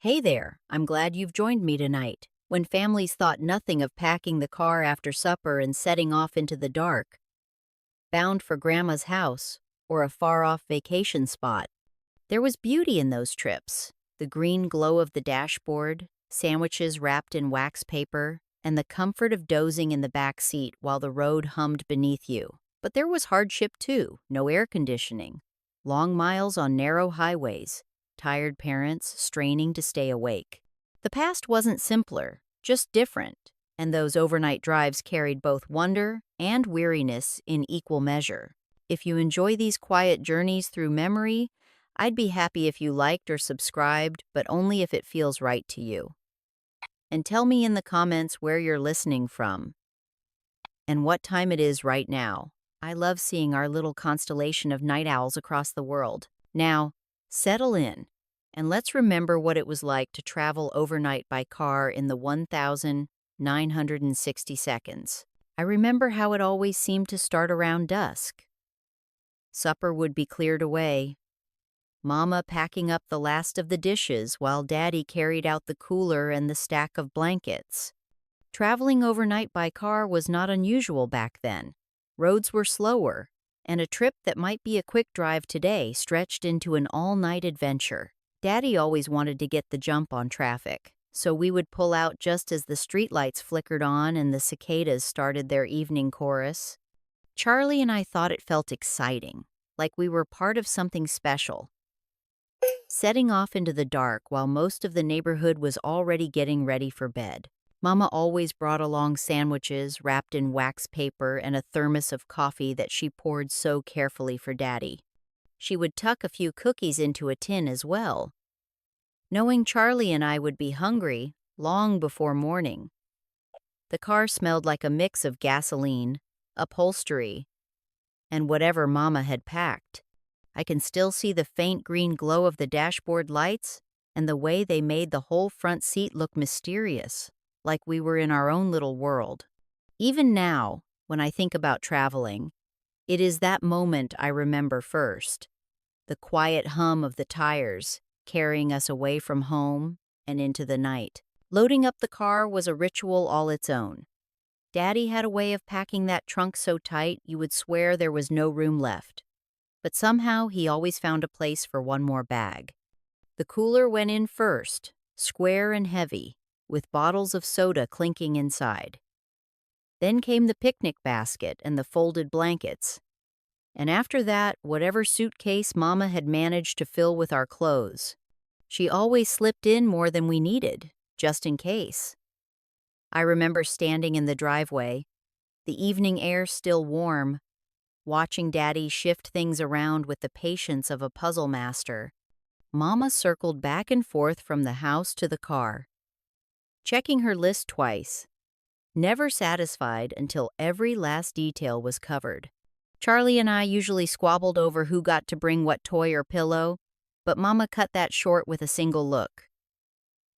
Hey there, I'm glad you've joined me tonight. When families thought nothing of packing the car after supper and setting off into the dark, bound for Grandma's house or a far-off vacation spot, there was beauty in those trips. The green glow of the dashboard, sandwiches wrapped in wax paper, and the comfort of dozing in the back seat while the road hummed beneath you. But there was hardship too, no air conditioning, long miles on narrow highways, tired parents straining to stay awake. The past wasn't simpler, just different, and those overnight drives carried both wonder and weariness in equal measure. If you enjoy these quiet journeys through memory, I'd be happy if you liked or subscribed, but only if it feels right to you. And tell me in the comments where you're listening from and what time it is right now. I love seeing our little constellation of night owls across the world. Now, settle in, and let's remember what it was like to travel overnight by car in the 1,960 seconds. I remember how it always seemed to start around dusk. Supper would be cleared away, Mama packing up the last of the dishes while Daddy carried out the cooler and the stack of blankets. Traveling overnight by car was not unusual back then. Roads were slower, and a trip that might be a quick drive today stretched into an all-night adventure. Daddy always wanted to get the jump on traffic, so we would pull out just as the streetlights flickered on and the cicadas started their evening chorus. Charlie and I thought it felt exciting, like we were part of something special. Setting off into the dark while most of the neighborhood was already getting ready for bed. Mama always brought along sandwiches wrapped in wax paper and a thermos of coffee that she poured so carefully for Daddy. She would tuck a few cookies into a tin as well, knowing Charlie and I would be hungry long before morning. The car smelled like a mix of gasoline, upholstery, and whatever Mama had packed. I can still see the faint green glow of the dashboard lights and the way they made the whole front seat look mysterious, like we were in our own little world. Even now, when I think about traveling, it is that moment I remember first. The quiet hum of the tires carrying us away from home and into the night. Loading up the car was a ritual all its own. Daddy had a way of packing that trunk so tight you would swear there was no room left. But somehow he always found a place for one more bag. The cooler went in first, square and heavy, with bottles of soda clinking inside. Then came the picnic basket and the folded blankets. And after that, whatever suitcase Mama had managed to fill with our clothes. She always slipped in more than we needed, just in case. I remember standing in the driveway, the evening air still warm, watching Daddy shift things around with the patience of a puzzle master. Mama circled back and forth from the house to the car, checking her list twice, never satisfied until every last detail was covered. Charlie and I usually squabbled over who got to bring what toy or pillow, but Mama cut that short with a single look.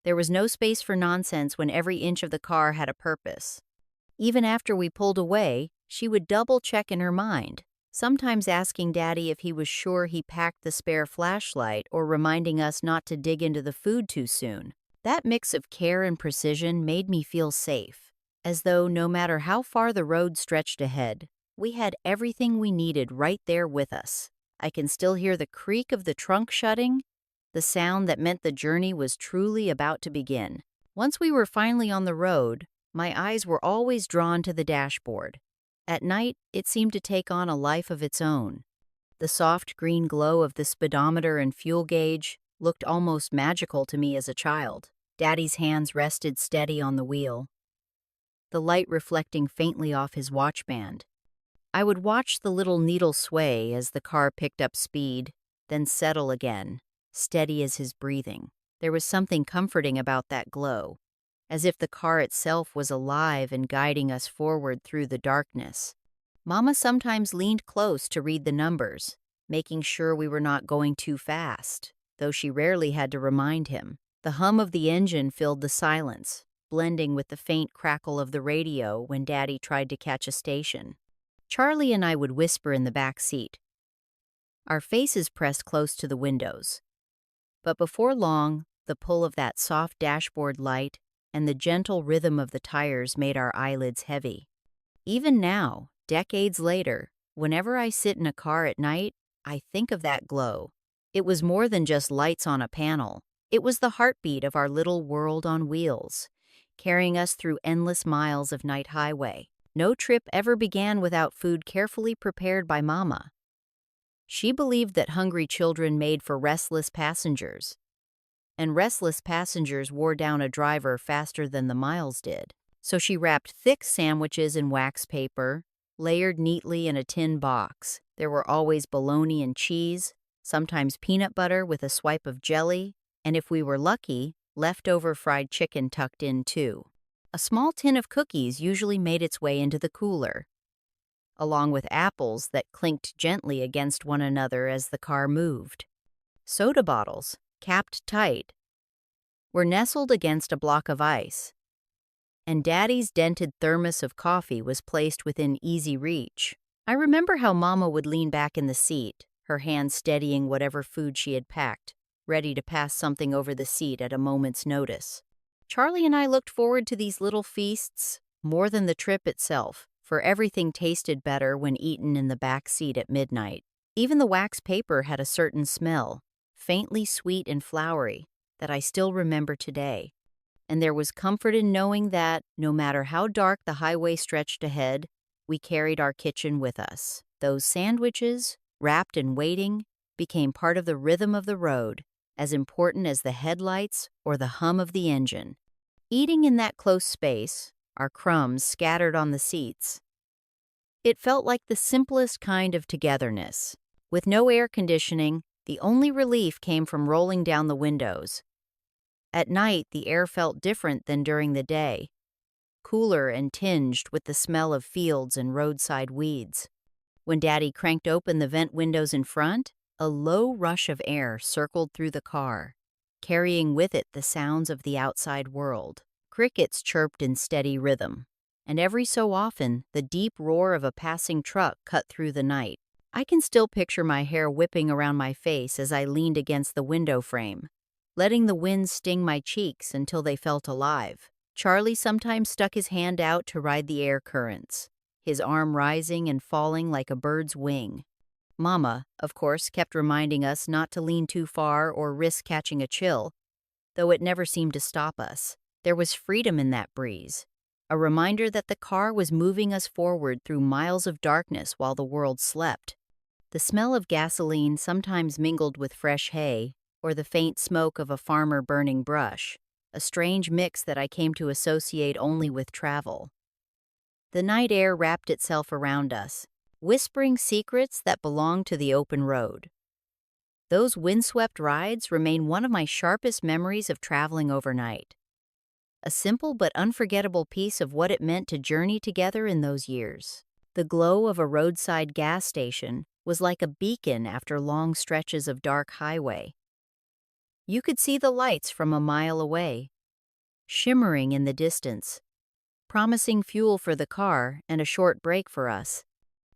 There was no space for nonsense when every inch of the car had a purpose. Even after we pulled away, she would double-check in her mind, sometimes asking Daddy if he was sure he packed the spare flashlight or reminding us not to dig into the food too soon. That mix of care and precision made me feel safe, as though no matter how far the road stretched ahead, we had everything we needed right there with us. I can still hear the creak of the trunk shutting, the sound that meant the journey was truly about to begin. Once we were finally on the road, my eyes were always drawn to the dashboard. At night, it seemed to take on a life of its own. The soft green glow of the speedometer and fuel gauge looked almost magical to me as a child. Daddy's hands rested steady on the wheel, the light reflecting faintly off his watch band. I would watch the little needle sway as the car picked up speed, then settle again, steady as his breathing. There was something comforting about that glow, as if the car itself was alive and guiding us forward through the darkness. Mama sometimes leaned close to read the numbers, making sure we were not going too fast, though she rarely had to remind him. The hum of the engine filled the silence, blending with the faint crackle of the radio when Daddy tried to catch a station. Charlie and I would whisper in the back seat, our faces pressed close to the windows. But before long, The pull of that soft dashboard light and the gentle rhythm of the tires made our eyelids heavy. Even now, decades later, whenever I sit in a car at night, I think of that glow. It was more than just lights on a panel. It was the heartbeat of our little world on wheels, carrying us through endless miles of night highway. No trip ever began without food carefully prepared by Mama. She believed that hungry children made for restless passengers, and restless passengers wore down a driver faster than the miles did. So she wrapped thick sandwiches in wax paper, layered neatly in a tin box. There were always bologna and cheese, sometimes peanut butter with a swipe of jelly, and if we were lucky, leftover fried chicken tucked in too. A small tin of cookies usually made its way into the cooler, along with apples that clinked gently against one another as the car moved. Soda bottles, capped tight, were nestled against a block of ice, and Daddy's dented thermos of coffee was placed within easy reach. I remember how Mama would lean back in the seat, her hand steadying whatever food she had packed, ready to pass something over the seat at a moment's notice. Charlie and I looked forward to these little feasts more than the trip itself, for everything tasted better when eaten in the back seat at midnight. Even the wax paper had a certain smell, faintly sweet and flowery, that I still remember today. And there was comfort in knowing that, no matter how dark the highway stretched ahead, we carried our kitchen with us. Those sandwiches, wrapped and waiting, became part of the rhythm of the road, as important as the headlights or the hum of the engine. Eating in that close space, our crumbs scattered on the seats, it felt like the simplest kind of togetherness. With no air conditioning, the only relief came from rolling down the windows. At night, the air felt different than during the day, cooler and tinged with the smell of fields and roadside weeds. When Daddy cranked open the vent windows in front, a low rush of air circled through the car, carrying with it the sounds of the outside world. Crickets chirped in steady rhythm, and every so often, the deep roar of a passing truck cut through the night. I can still picture my hair whipping around my face as I leaned against the window frame, letting the wind sting my cheeks until they felt alive. Charlie sometimes stuck his hand out to ride the air currents, his arm rising and falling like a bird's wing. Mama, of course, kept reminding us not to lean too far or risk catching a chill, though it never seemed to stop us. There was freedom in that breeze, a reminder that the car was moving us forward through miles of darkness while the world slept. The smell of gasoline sometimes mingled with fresh hay, or the faint smoke of a farmer burning brush, a strange mix that I came to associate only with travel. The night air wrapped itself around us, whispering secrets that belonged to the open road. Those windswept rides remain one of my sharpest memories of traveling overnight. A simple but unforgettable piece of what it meant to journey together in those years. The glow of a roadside gas station was like a beacon after long stretches of dark highway. You could see the lights from a mile away, shimmering in the distance, promising fuel for the car and a short break for us.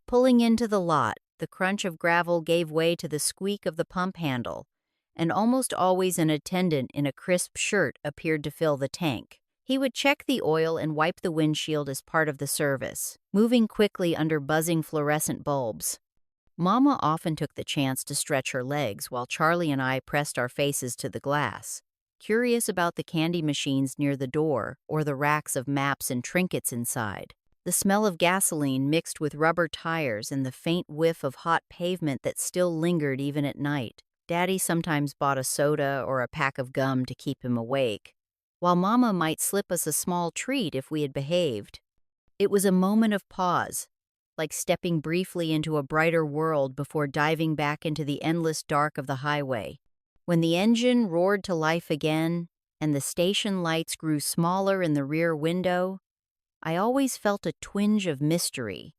Pulling into the lot, the crunch of gravel gave way to the squeak of the pump handle, and almost always an attendant in a crisp shirt appeared to fill the tank. He would check the oil and wipe the windshield as part of the service, moving quickly under buzzing fluorescent bulbs. Mama often took the chance to stretch her legs while Charlie and I pressed our faces to the glass, curious about the candy machines near the door or the racks of maps and trinkets inside. The smell of gasoline mixed with rubber tires and the faint whiff of hot pavement that still lingered even at night. Daddy sometimes bought a soda or a pack of gum to keep him awake, while Mama might slip us a small treat if we had behaved. It was a moment of pause, like stepping briefly into a brighter world before diving back into the endless dark of the highway. When the engine roared to life again and the station lights grew smaller in the rear window, I always felt a twinge of mystery,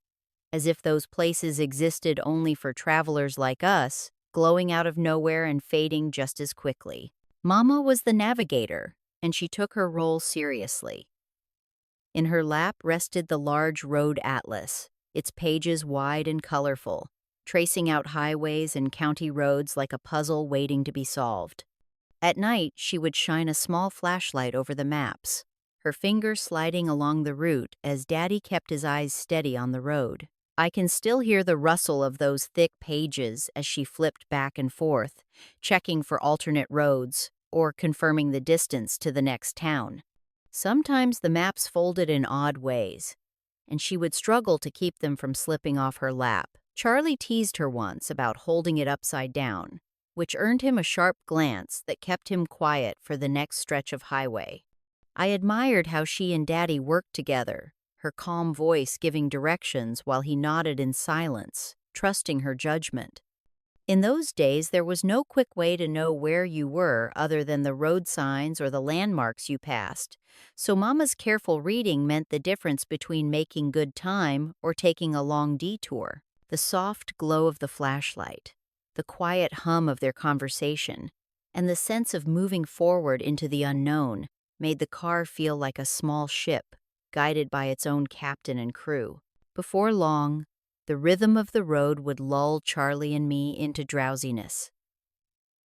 as if those places existed only for travelers like us, glowing out of nowhere and fading just as quickly. Mama was the navigator, and she took her role seriously. In her lap rested the large road atlas, its pages wide and colorful, tracing out highways and county roads like a puzzle waiting to be solved. At night, she would shine a small flashlight over the maps, her finger sliding along the route as Daddy kept his eyes steady on the road. I can still hear the rustle of those thick pages as she flipped back and forth, checking for alternate roads or confirming the distance to the next town. Sometimes the maps folded in odd ways, and she would struggle to keep them from slipping off her lap. Charlie teased her once about holding it upside down, which earned him a sharp glance that kept him quiet for the next stretch of highway. I admired how she and Daddy worked together, her calm voice giving directions while he nodded in silence, trusting her judgment. In those days, there was no quick way to know where you were other than the road signs or the landmarks you passed, so Mama's careful reading meant the difference between making good time or taking a long detour. The soft glow of the flashlight, the quiet hum of their conversation, and the sense of moving forward into the unknown made the car feel like a small ship, guided by its own captain and crew. Before long, the rhythm of the road would lull Charlie and me into drowsiness.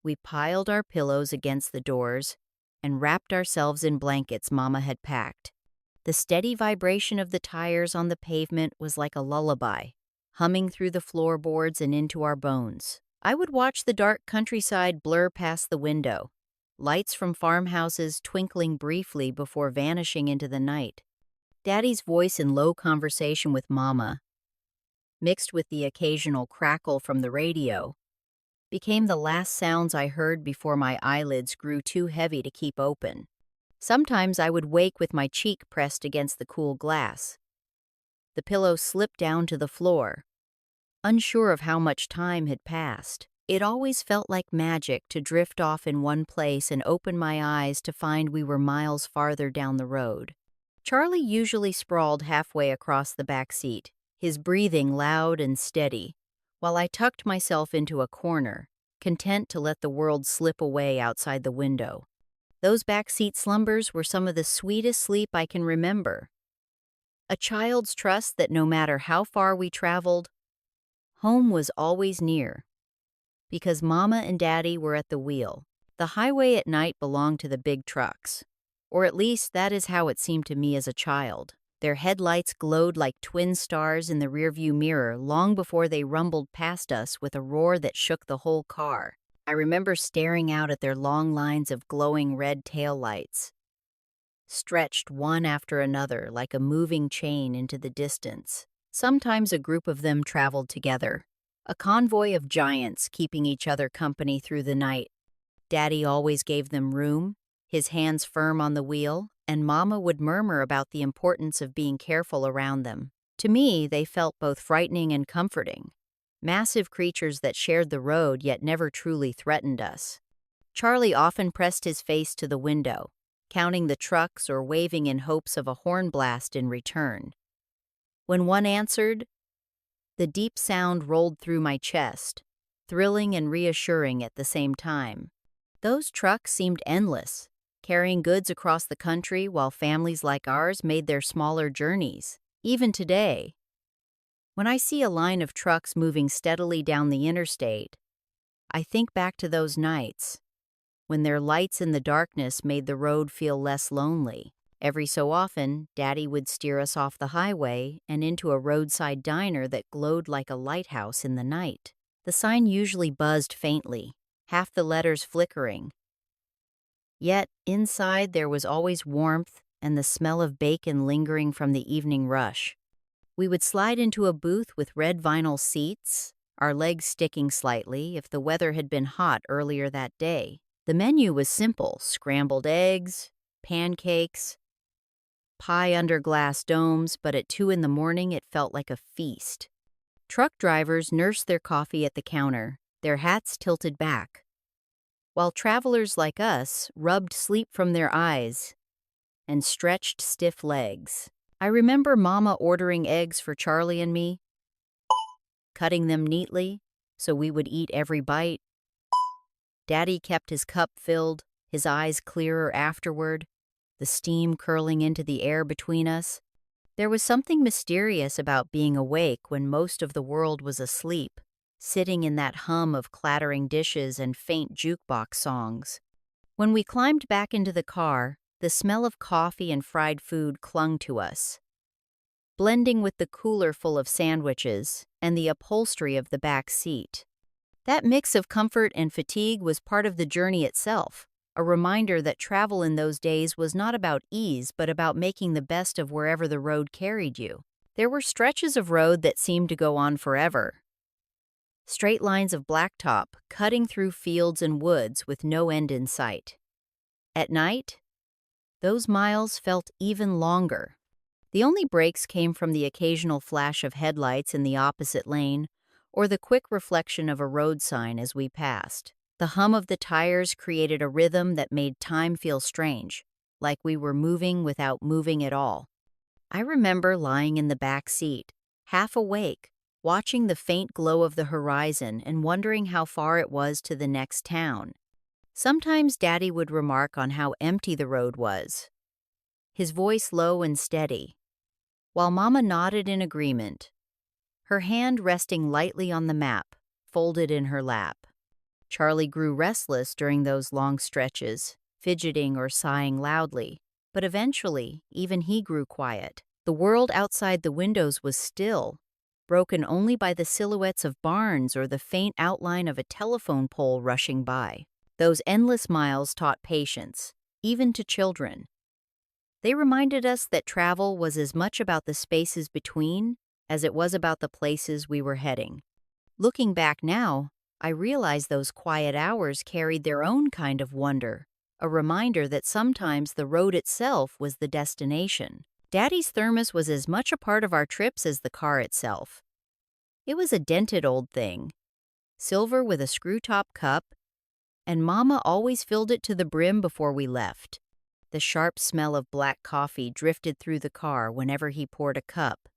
We piled our pillows against the doors and wrapped ourselves in blankets Mama had packed. The steady vibration of the tires on the pavement was like a lullaby, humming through the floorboards and into our bones. I would watch the dark countryside blur past the window, lights from farmhouses twinkling briefly before vanishing into the night. Daddy's voice in low conversation with Mama, mixed with the occasional crackle from the radio, became the last sounds I heard before my eyelids grew too heavy to keep open. Sometimes I would wake with my cheek pressed against the cool glass. The pillow slipped down to the floor, unsure of how much time had passed. It always felt like magic to drift off in one place and open my eyes to find we were miles farther down the road. Charlie usually sprawled halfway across the back seat, his breathing loud and steady, while I tucked myself into a corner, content to let the world slip away outside the window. Those backseat slumbers were some of the sweetest sleep I can remember. A child's trust that no matter how far we traveled, home was always near. Because Mama and Daddy were at the wheel. The highway at night belonged to the big trucks. Or at least that is how it seemed to me as a child. Their headlights glowed like twin stars in the rearview mirror long before they rumbled past us with a roar that shook the whole car. I remember staring out at their long lines of glowing red taillights, stretched one after another like a moving chain into the distance. Sometimes a group of them traveled together, a convoy of giants keeping each other company through the night. Daddy always gave them room, his hands firm on the wheel, and Mama would murmur about the importance of being careful around them. To me, they felt both frightening and comforting. Massive creatures that shared the road yet never truly threatened us. Charlie often pressed his face to the window, counting the trucks or waving in hopes of a horn blast in return. When one answered, the deep sound rolled through my chest, thrilling and reassuring at the same time. Those trucks seemed endless, carrying goods across the country while families like ours made their smaller journeys. Even today, when I see a line of trucks moving steadily down the interstate, I think back to those nights when their lights in the darkness made the road feel less lonely. Every so often, Daddy would steer us off the highway and into a roadside diner that glowed like a lighthouse in the night. The sign usually buzzed faintly, half the letters flickering. Yet, inside there was always warmth and the smell of bacon lingering from the evening rush. We would slide into a booth with red vinyl seats, our legs sticking slightly if the weather had been hot earlier that day. The menu was simple: scrambled eggs, pancakes, pie under glass domes, but at 2 a.m. it felt like a feast. Truck drivers nursed their coffee at the counter, their hats tilted back, while travelers like us rubbed sleep from their eyes and stretched stiff legs. I remember Mama ordering eggs for Charlie and me, cutting them neatly so we would eat every bite. Daddy kept his cup filled, his eyes clearer afterward, the steam curling into the air between us. There was something mysterious about being awake when most of the world was asleep, sitting in that hum of clattering dishes and faint jukebox songs. When we climbed back into the car, the smell of coffee and fried food clung to us, blending with the cooler full of sandwiches and the upholstery of the back seat. That mix of comfort and fatigue was part of the journey itself, a reminder that travel in those days was not about ease but about making the best of wherever the road carried you. There were stretches of road that seemed to go on forever. Straight lines of blacktop cutting through fields and woods with no end in sight. At night, those miles felt even longer. The only breaks came from the occasional flash of headlights in the opposite lane or the quick reflection of a road sign as we passed. The hum of the tires created a rhythm that made time feel strange, like we were moving without moving at all. I remember lying in the back seat, half awake, watching the faint glow of the horizon and wondering how far it was to the next town. Sometimes Daddy would remark on how empty the road was, his voice low and steady, while Mama nodded in agreement, her hand resting lightly on the map, folded in her lap. Charlie grew restless during those long stretches, fidgeting or sighing loudly, but eventually, even he grew quiet. The world outside the windows was still, broken only by the silhouettes of barns or the faint outline of a telephone pole rushing by. Those endless miles taught patience, even to children. They reminded us that travel was as much about the spaces between as it was about the places we were heading. Looking back now, I realize those quiet hours carried their own kind of wonder, a reminder that sometimes the road itself was the destination. Daddy's thermos was as much a part of our trips as the car itself. It was a dented old thing, silver with a screw-top cup, and Mama always filled it to the brim before we left. The sharp smell of black coffee drifted through the car whenever he poured a cup,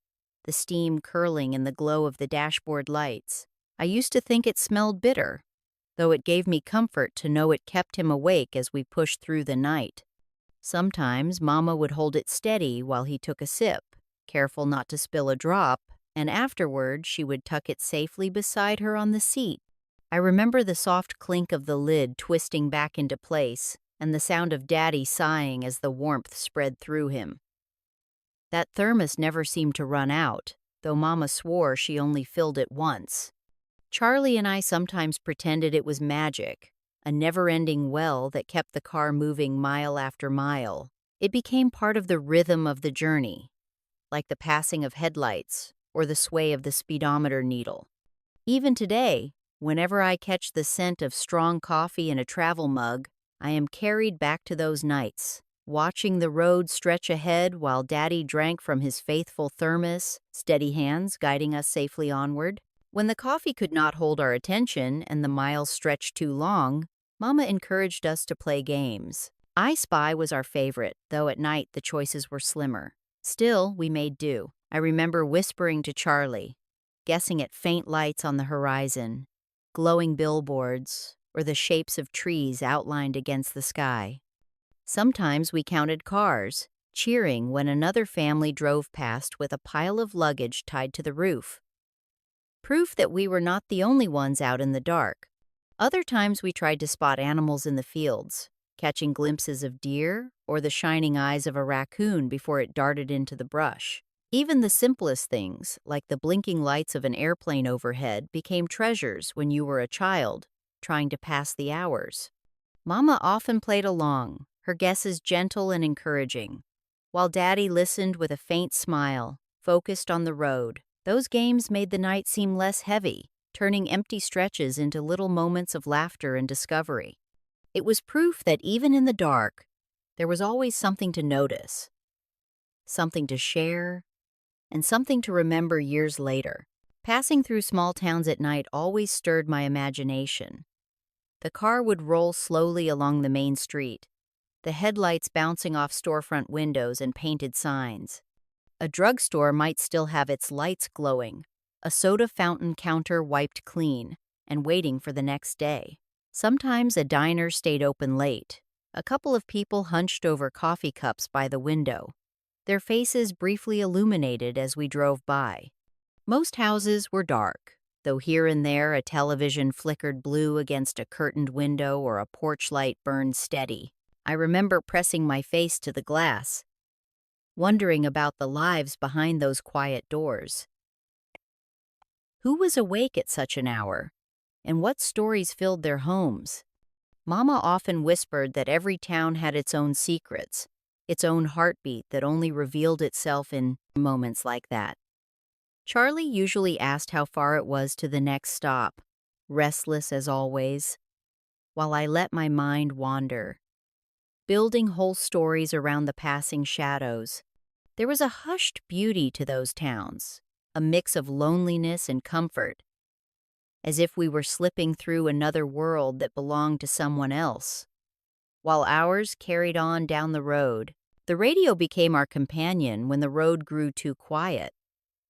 the steam curling in the glow of the dashboard lights. I used to think it smelled bitter, though it gave me comfort to know it kept him awake as we pushed through the night. Sometimes Mama would hold it steady while he took a sip, careful not to spill a drop, and afterward she would tuck it safely beside her on the seat. I remember the soft clink of the lid twisting back into place and the sound of Daddy sighing as the warmth spread through him. That thermos never seemed to run out, though Mama swore she only filled it once. Charlie and I sometimes pretended it was magic, a never-ending well that kept the car moving mile after mile. It became part of the rhythm of the journey, like the passing of headlights or the sway of the speedometer needle. Even today, whenever I catch the scent of strong coffee in a travel mug, I am carried back to those nights, watching the road stretch ahead while Daddy drank from his faithful thermos, steady hands guiding us safely onward. When the coffee could not hold our attention and the miles stretched too long, Mama encouraged us to play games. I Spy was our favorite, though at night the choices were slimmer. Still, we made do. I remember whispering to Charlie, guessing at faint lights on the horizon, glowing billboards, or the shapes of trees outlined against the sky. Sometimes we counted cars, cheering when another family drove past with a pile of luggage tied to the roof. Proof that we were not the only ones out in the dark. Other times we tried to spot animals in the fields, catching glimpses of deer or the shining eyes of a raccoon before it darted into the brush. Even the simplest things, like the blinking lights of an airplane overhead, became treasures when you were a child, trying to pass the hours. Mama often played along, her guesses gentle and encouraging, while Daddy listened with a faint smile, focused on the road. Those games made the night seem less heavy, turning empty stretches into little moments of laughter and discovery. It was proof that even in the dark, there was always something to notice, something to share, and something to remember years later. Passing through small towns at night always stirred my imagination. The car would roll slowly along the main street, the headlights bouncing off storefront windows and painted signs. A drugstore might still have its lights glowing, a soda fountain counter wiped clean, and waiting for the next day. Sometimes a diner stayed open late. A couple of people hunched over coffee cups by the window, their faces briefly illuminated as we drove by. Most houses were dark, though here and there a television flickered blue against a curtained window or a porch light burned steady. I remember pressing my face to the glass, wondering about the lives behind those quiet doors. Who was awake at such an hour? And what stories filled their homes? Mama often whispered that every town had its own secrets, its own heartbeat that only revealed itself in moments like that. Charlie usually asked how far it was to the next stop, restless as always, while I let my mind wander, building whole stories around the passing shadows. There was a hushed beauty to those towns, a mix of loneliness and comfort, as if we were slipping through another world that belonged to someone else. While ours carried on down the road, the radio became our companion when the road grew too quiet.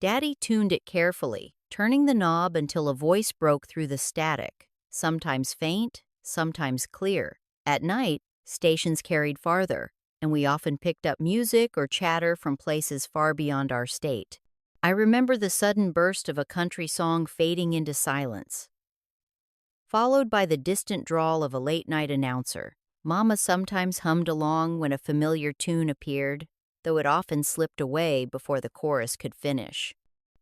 Daddy tuned it carefully, turning the knob until a voice broke through the static, sometimes faint, sometimes clear. At night, stations carried farther, and we often picked up music or chatter from places far beyond our state. I remember the sudden burst of a country song fading into silence, followed by the distant drawl of a late-night announcer. Mama sometimes hummed along when a familiar tune appeared, though it often slipped away before the chorus could finish.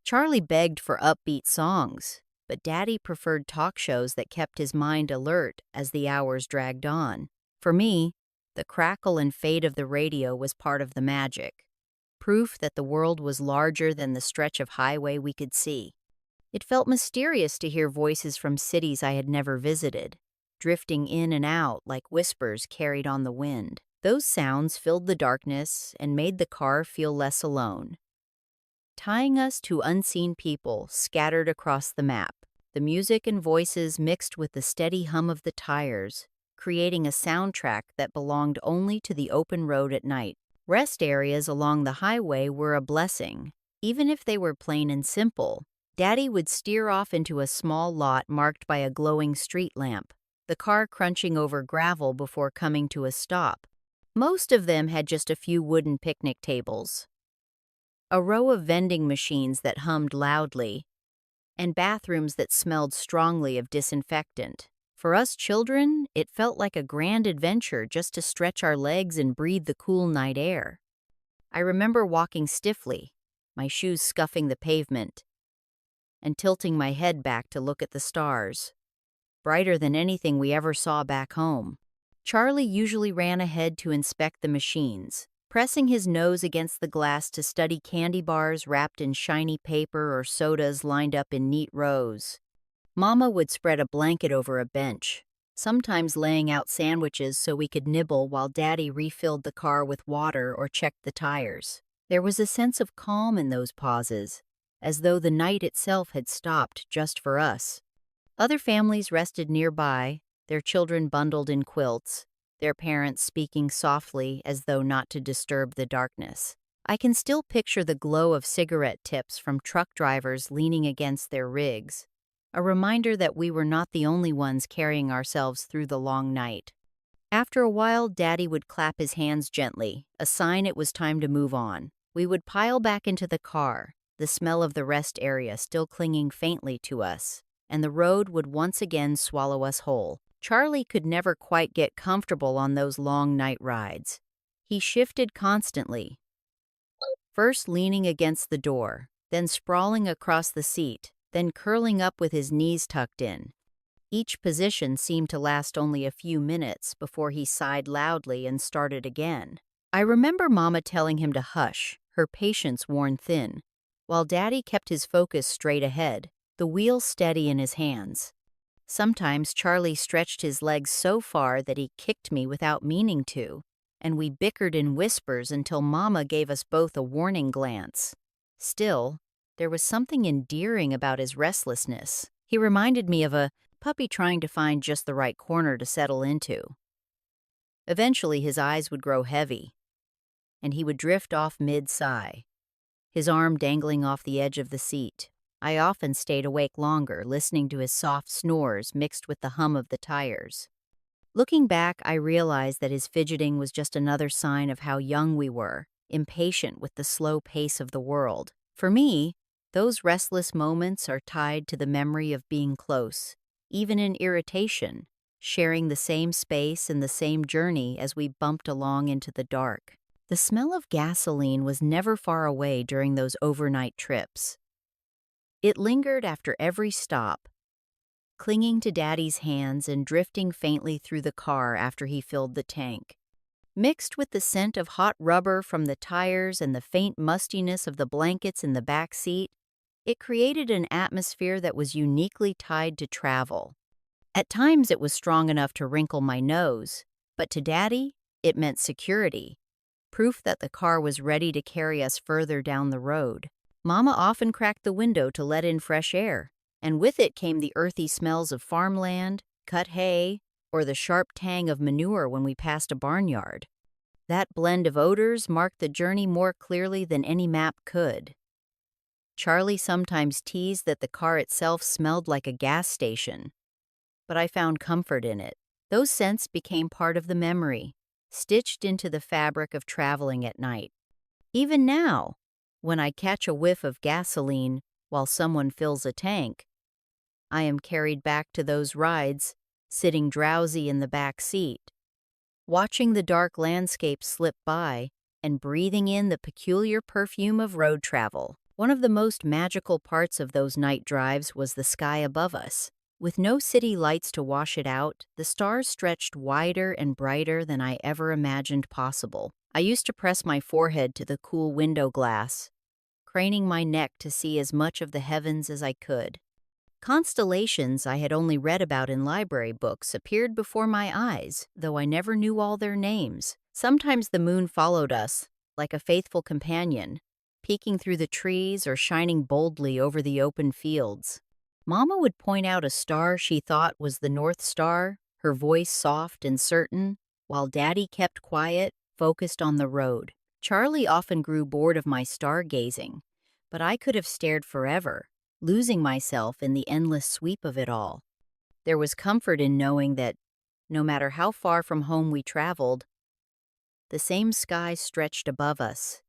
Charlie begged for upbeat songs, but Daddy preferred talk shows that kept his mind alert as the hours dragged on. For me, the crackle and fade of the radio was part of the magic, proof that the world was larger than the stretch of highway we could see. It felt mysterious to hear voices from cities I had never visited, drifting in and out like whispers carried on the wind. Those sounds filled the darkness and made the car feel less alone, tying us to unseen people scattered across the map. The music and voices mixed with the steady hum of the tires, creating a soundtrack that belonged only to the open road at night. Rest areas along the highway were a blessing, even if they were plain and simple. Daddy would steer off into a small lot marked by a glowing street lamp, the car crunching over gravel before coming to a stop. Most of them had just a few wooden picnic tables, a row of vending machines that hummed loudly, and bathrooms that smelled strongly of disinfectant. For us children, it felt like a grand adventure just to stretch our legs and breathe the cool night air. I remember walking stiffly, my shoes scuffing the pavement, and tilting my head back to look at the stars, brighter than anything we ever saw back home. Charlie usually ran ahead to inspect the machines, pressing his nose against the glass to study candy bars wrapped in shiny paper or sodas lined up in neat rows. Mama would spread a blanket over a bench, sometimes laying out sandwiches so we could nibble while Daddy refilled the car with water or checked the tires. There was a sense of calm in those pauses, as though the night itself had stopped just for us. Other families rested nearby, their children bundled in quilts, their parents speaking softly as though not to disturb the darkness. I can still picture the glow of cigarette tips from truck drivers leaning against their rigs, a reminder that we were not the only ones carrying ourselves through the long night. After a while, Daddy would clap his hands gently, a sign it was time to move on. We would pile back into the car, the smell of the rest area still clinging faintly to us, and the road would once again swallow us whole. Charlie could never quite get comfortable on those long night rides. He shifted constantly, first leaning against the door, then sprawling across the seat, then curling up with his knees tucked in. Each position seemed to last only a few minutes before he sighed loudly and started again. I remember Mama telling him to hush, her patience worn thin, while Daddy kept his focus straight ahead, the wheel steady in his hands. Sometimes Charlie stretched his legs so far that he kicked me without meaning to, and we bickered in whispers until Mama gave us both a warning glance. Still, there was something endearing about his restlessness. He reminded me of a puppy trying to find just the right corner to settle into. Eventually, his eyes would grow heavy, and he would drift off mid-sigh, his arm dangling off the edge of the seat. I often stayed awake longer, listening to his soft snores mixed with the hum of the tires. Looking back, I realized that his fidgeting was just another sign of how young we were, impatient with the slow pace of the world. For me, Those restless moments are tied to the memory of being close, even in irritation, sharing the same space and the same journey as we bumped along into the dark. The smell of gasoline was never far away during those overnight trips. It lingered after every stop, clinging to Daddy's hands and drifting faintly through the car after he filled the tank. Mixed with the scent of hot rubber from the tires and the faint mustiness of the blankets in the back seat, it created an atmosphere that was uniquely tied to travel. At times it was strong enough to wrinkle my nose, but to Daddy, it meant security, proof that the car was ready to carry us further down the road. Mama often cracked the window to let in fresh air, and with it came the earthy smells of farmland, cut hay, or the sharp tang of manure when we passed a barnyard. That blend of odors marked the journey more clearly than any map could. Charlie sometimes teased that the car itself smelled like a gas station, but I found comfort in it. Those scents became part of the memory, stitched into the fabric of traveling at night. Even now, when I catch a whiff of gasoline while someone fills a tank, I am carried back to those rides, sitting drowsy in the back seat, watching the dark landscape slip by and breathing in the peculiar perfume of road travel. One of the most magical parts of those night drives was the sky above us. With no city lights to wash it out, the stars stretched wider and brighter than I ever imagined possible. I used to press my forehead to the cool window glass, craning my neck to see as much of the heavens as I could. Constellations I had only read about in library books appeared before my eyes, though I never knew all their names. Sometimes the moon followed us, like a faithful companion, peeking through the trees or shining boldly over the open fields. Mama would point out a star she thought was the North Star, her voice soft and certain, while Daddy kept quiet, focused on the road. Charlie often grew bored of my stargazing, but I could have stared forever, losing myself in the endless sweep of it all. There was comfort in knowing that, no matter how far from home we traveled, the same sky stretched above us,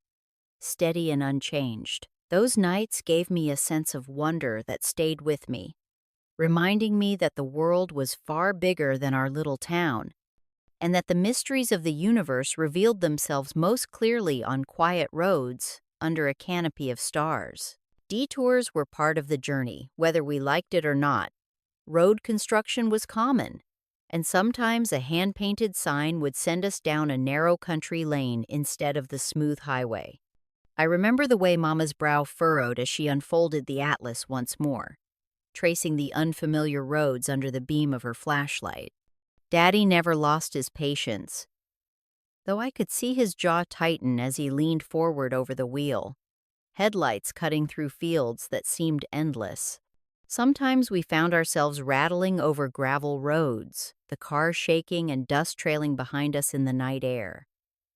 steady and unchanged. Those nights gave me a sense of wonder that stayed with me, reminding me that the world was far bigger than our little town, and that the mysteries of the universe revealed themselves most clearly on quiet roads under a canopy of stars. Detours were part of the journey, whether we liked it or not. Road construction was common, and sometimes a hand-painted sign would send us down a narrow country lane instead of the smooth highway. I remember the way Mama's brow furrowed as she unfolded the atlas once more, tracing the unfamiliar roads under the beam of her flashlight. Daddy never lost his patience, though I could see his jaw tighten as he leaned forward over the wheel, headlights cutting through fields that seemed endless. Sometimes we found ourselves rattling over gravel roads, the car shaking and dust trailing behind us in the night air.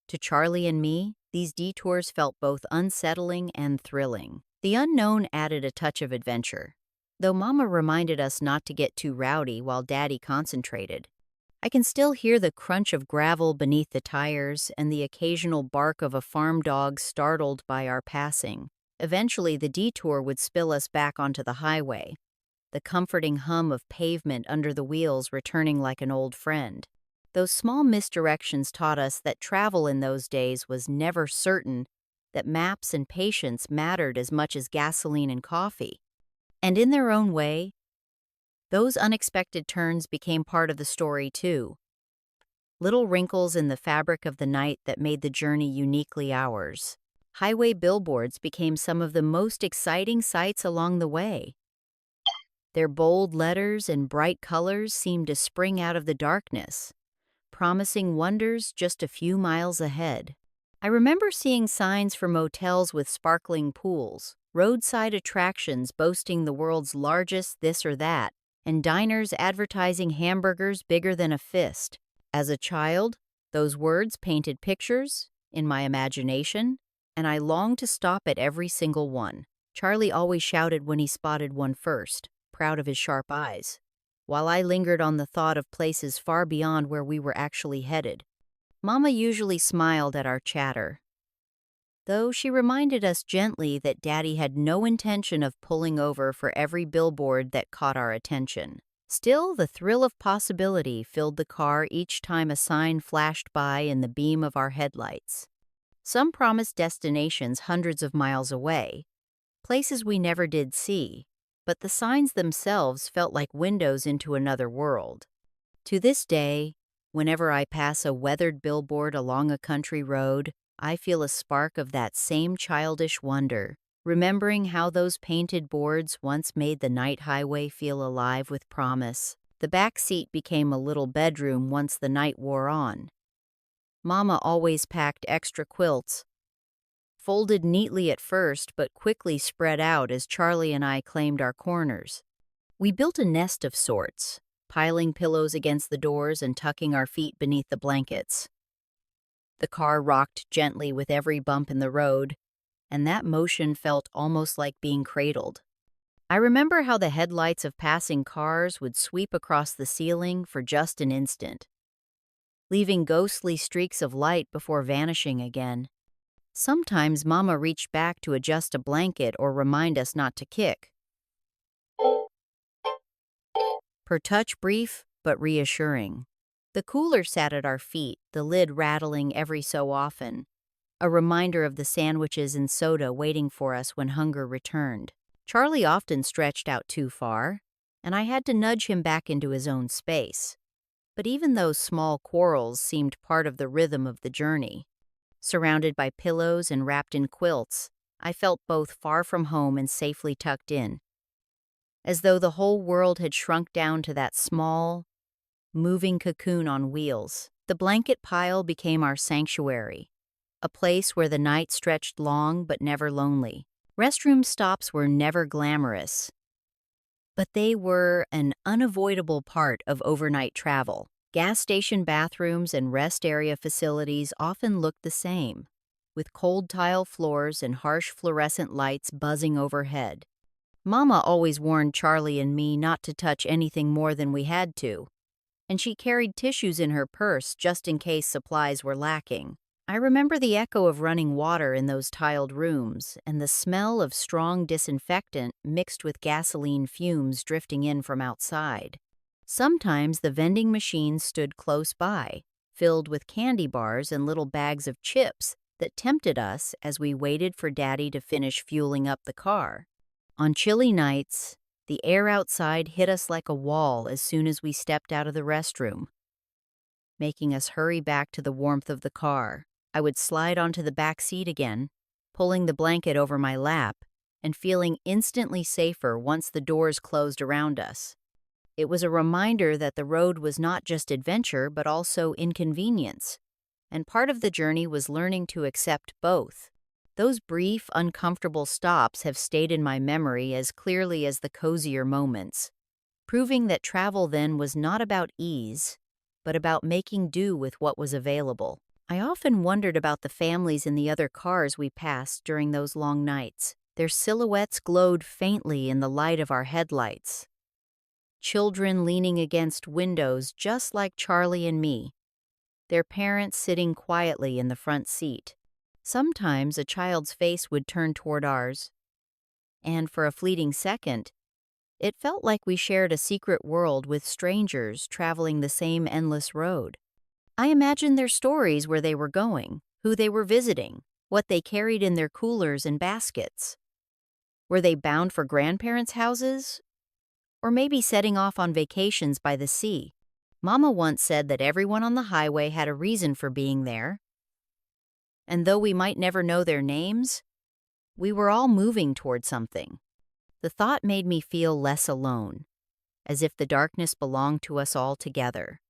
To Charlie and me, these detours felt both unsettling and thrilling. The unknown added a touch of adventure, though Mama reminded us not to get too rowdy while Daddy concentrated. I can still hear the crunch of gravel beneath the tires and the occasional bark of a farm dog startled by our passing. Eventually, the detour would spill us back onto the highway, the comforting hum of pavement under the wheels returning like an old friend. Those small misdirections taught us that travel in those days was never certain, that maps and patience mattered as much as gasoline and coffee. And in their own way, those unexpected turns became part of the story too. Little wrinkles in the fabric of the night that made the journey uniquely ours. Highway billboards became some of the most exciting sights along the way. Their bold letters and bright colors seemed to spring out of the darkness, promising wonders just a few miles ahead. I remember seeing signs for motels with sparkling pools, roadside attractions boasting the world's largest this or that, and diners advertising hamburgers bigger than a fist. As a child, those words painted pictures in my imagination, and I longed to stop at every single one. Charlie always shouted when he spotted one first, proud of his sharp eyes, while I lingered on the thought of places far beyond where we were actually headed. Mama usually smiled at our chatter, though she reminded us gently that Daddy had no intention of pulling over for every billboard that caught our attention. Still, the thrill of possibility filled the car each time a sign flashed by in the beam of our headlights. Some promised destinations hundreds of miles away, places we never did see, but the signs themselves felt like windows into another world. To this day, whenever I pass a weathered billboard along a country road, I feel a spark of that same childish wonder, remembering how those painted boards once made the night highway feel alive with promise. The back seat became a little bedroom once the night wore on. Mama always packed extra quilts, folded neatly at first but quickly spread out as Charlie and I claimed our corners. We built a nest of sorts, piling pillows against the doors and tucking our feet beneath the blankets. The car rocked gently with every bump in the road, and that motion felt almost like being cradled. I remember how the headlights of passing cars would sweep across the ceiling for just an instant, leaving ghostly streaks of light before vanishing again. Sometimes Mama reached back to adjust a blanket or remind us not to kick. Her touch brief but reassuring. The cooler sat at our feet, the lid rattling every so often, a reminder of the sandwiches and soda waiting for us when hunger returned. Charlie often stretched out too far, and I had to nudge him back into his own space. But even those small quarrels seemed part of the rhythm of the journey. Surrounded by pillows and wrapped in quilts, I felt both far from home and safely tucked in, as though the whole world had shrunk down to that small, moving cocoon on wheels. The blanket pile became our sanctuary, a place where the night stretched long but never lonely. Restroom stops were never glamorous, but they were an unavoidable part of overnight travel. Gas station bathrooms and rest area facilities often looked the same, with cold tile floors and harsh fluorescent lights buzzing overhead. Mama always warned Charlie and me not to touch anything more than we had to, and she carried tissues in her purse just in case supplies were lacking. I remember the echo of running water in those tiled rooms and the smell of strong disinfectant mixed with gasoline fumes drifting in from outside. Sometimes the vending machines stood close by, filled with candy bars and little bags of chips that tempted us as we waited for Daddy to finish fueling up the car. On chilly nights, the air outside hit us like a wall as soon as we stepped out of the restroom, making us hurry back to the warmth of the car. I would slide onto the back seat again, pulling the blanket over my lap and feeling instantly safer once the doors closed around us. It was a reminder that the road was not just adventure but also inconvenience, and part of the journey was learning to accept both. Those brief, uncomfortable stops have stayed in my memory as clearly as the cozier moments, proving that travel then was not about ease, but about making do with what was available. I often wondered about the families in the other cars we passed during those long nights. Their silhouettes glowed faintly in the light of our headlights. Children leaning against windows just like Charlie and me, their parents sitting quietly in the front seat. Sometimes a child's face would turn toward ours, and for a fleeting second, it felt like we shared a secret world with strangers traveling the same endless road. I imagined their stories, where they were going, who they were visiting, what they carried in their coolers and baskets. Were they bound for grandparents' houses? Or maybe setting off on vacations by the sea? Mama once said that everyone on the highway had a reason for being there, and though we might never know their names, we were all moving toward something. The thought made me feel less alone, as if the darkness belonged to us all together.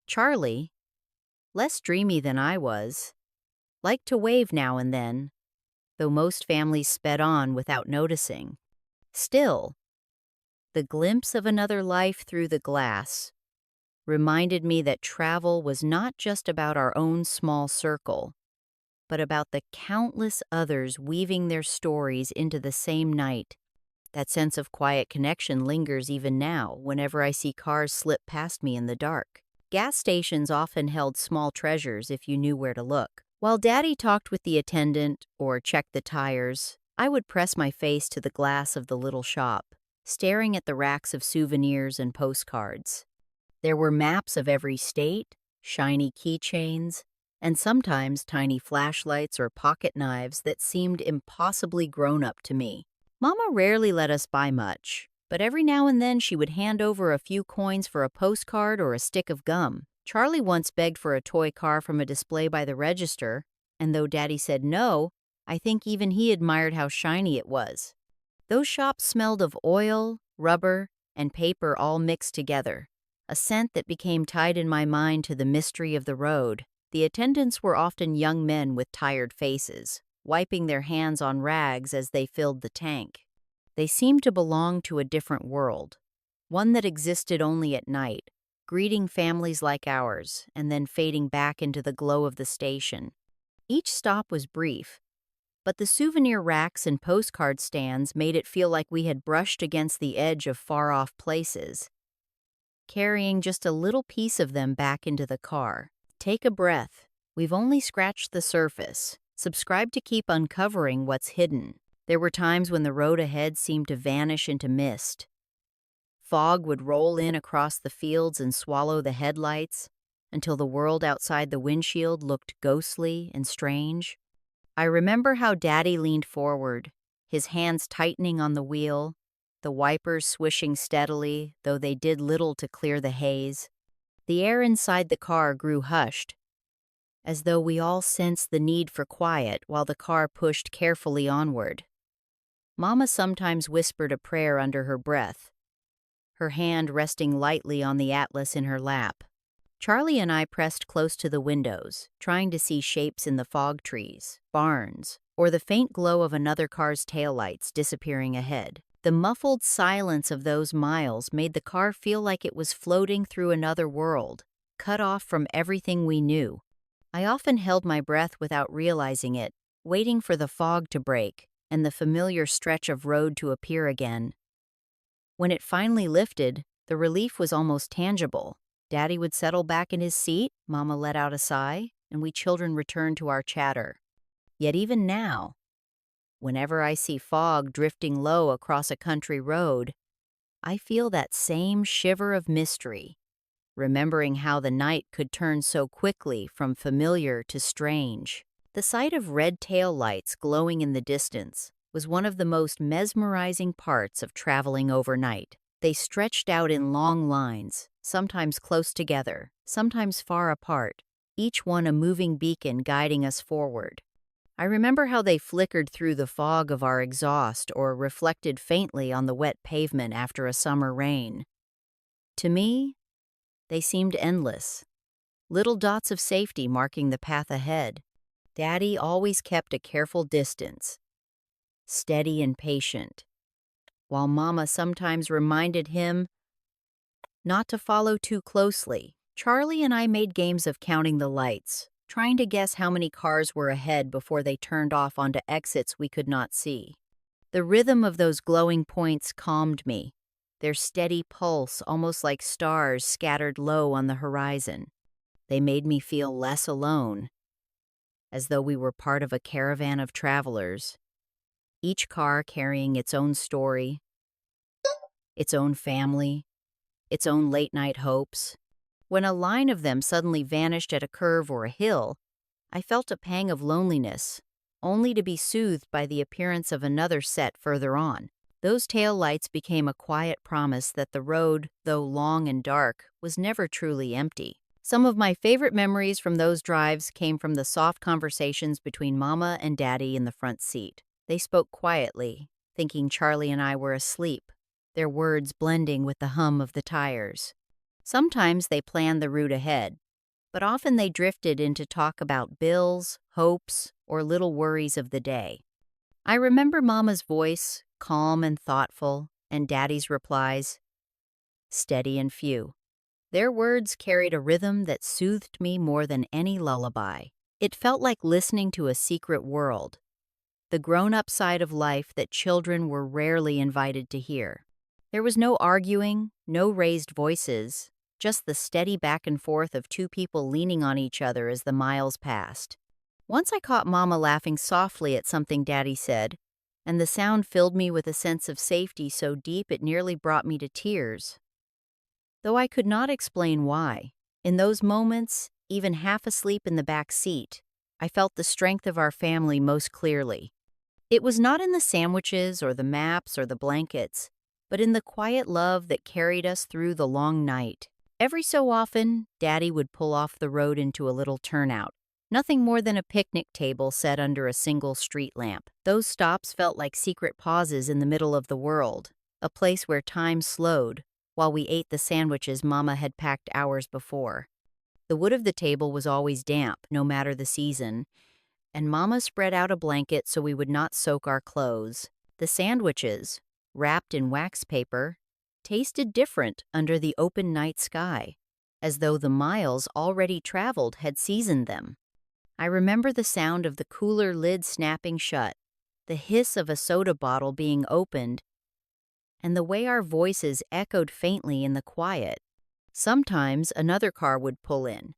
Charlie, less dreamy than I was, liked to wave now and then, though most families sped on without noticing. Still, the glimpse of another life through the glass reminded me that travel was not just about our own small circle, but about the countless others weaving their stories into the same night. That sense of quiet connection lingers even now whenever I see cars slip past me in the dark. Gas stations often held small treasures if you knew where to look. While Daddy talked with the attendant or checked the tires, I would press my face to the glass of the little shop, staring at the racks of souvenirs and postcards. There were maps of every state, shiny keychains, and sometimes tiny flashlights or pocket knives that seemed impossibly grown up to me. Mama rarely let us buy much, but every now and then she would hand over a few coins for a postcard or a stick of gum. Charlie once begged for a toy car from a display by the register, and though Daddy said no, I think even he admired how shiny it was. Those shops smelled of oil, rubber, and paper all mixed together, a scent that became tied in my mind to the mystery of the road. The attendants were often young men with tired faces, wiping their hands on rags as they filled the tank. They seemed to belong to a different world, one that existed only at night, greeting families like ours and then fading back into the glow of the station. Each stop was brief, but the souvenir racks and postcard stands made it feel like we had brushed against the edge of far-off places, carrying just a little piece of them back into the car. Take a breath. We've only scratched the surface. Subscribe to keep uncovering what's hidden. There were times when the road ahead seemed to vanish into mist. Fog would roll in across the fields and swallow the headlights until the world outside the windshield looked ghostly and strange. I remember how Daddy leaned forward, his hands tightening on the wheel, the wipers swishing steadily, though they did little to clear the haze. The air inside the car grew hushed, as though we all sensed the need for quiet while the car pushed carefully onward. Mama sometimes whispered a prayer under her breath, her hand resting lightly on the atlas in her lap. Charlie and I pressed close to the windows, trying to see shapes in the fog trees, barns, or the faint glow of another car's taillights disappearing ahead. The muffled silence of those miles made the car feel like it was floating through another world, cut off from everything we knew. I often held my breath without realizing it, waiting for the fog to break and the familiar stretch of road to appear again. When it finally lifted, the relief was almost tangible. Daddy would settle back in his seat, Mama let out a sigh, and we children returned to our chatter. Yet even now, whenever I see fog drifting low across a country road, I feel that same shiver of mystery, remembering how the night could turn so quickly from familiar to strange. The sight of red tail lights glowing in the distance was one of the most mesmerizing parts of traveling overnight. They stretched out in long lines, sometimes close together, sometimes far apart, each one a moving beacon guiding us forward. I remember how they flickered through the fog of our exhaust or reflected faintly on the wet pavement after a summer rain. To me, they seemed endless, little dots of safety marking the path ahead. Daddy always kept a careful distance, steady and patient, while Mama sometimes reminded him not to follow too closely. Charlie and I made games of counting the lights, trying to guess how many cars were ahead before they turned off onto exits we could not see. The rhythm of those glowing points calmed me, their steady pulse almost like stars scattered low on the horizon. They made me feel less alone, as though we were part of a caravan of travelers, each car carrying its own story, its own family, its own late-night hopes. When a line of them suddenly vanished at a curve or a hill, I felt a pang of loneliness, only to be soothed by the appearance of another set further on. Those tail lights became a quiet promise that the road, though long and dark, was never truly empty. Some of my favorite memories from those drives came from the soft conversations between Mama and Daddy in the front seat. They spoke quietly, thinking Charlie and I were asleep, their words blending with the hum of the tires. Sometimes they planned the route ahead, but often they drifted into talk about bills, hopes, or little worries of the day. I remember Mama's voice, calm and thoughtful, and Daddy's replies, steady and few. Their words carried a rhythm that soothed me more than any lullaby. It felt like listening to a secret world, the grown-up side of life that children were rarely invited to hear. There was no arguing, no raised voices, just the steady back and forth of two people leaning on each other as the miles passed. Once I caught Mama laughing softly at something Daddy said, and the sound filled me with a sense of safety so deep it nearly brought me to tears. Though I could not explain why, in those moments, even half asleep in the back seat, I felt the strength of our family most clearly. It was not in the sandwiches or the maps or the blankets, but in the quiet love that carried us through the long night. Every so often, Daddy would pull off the road into a little turnout. Nothing more than a picnic table set under a single street lamp. Those stops felt like secret pauses in the middle of the world, a place where time slowed while we ate the sandwiches Mama had packed hours before. The wood of the table was always damp, no matter the season, and Mama spread out a blanket so we would not soak our clothes. The sandwiches, wrapped in wax paper, tasted different under the open night sky, as though the miles already traveled had seasoned them. I remember the sound of the cooler lid snapping shut, the hiss of a soda bottle being opened, and the way our voices echoed faintly in the quiet. Sometimes another car would pull in,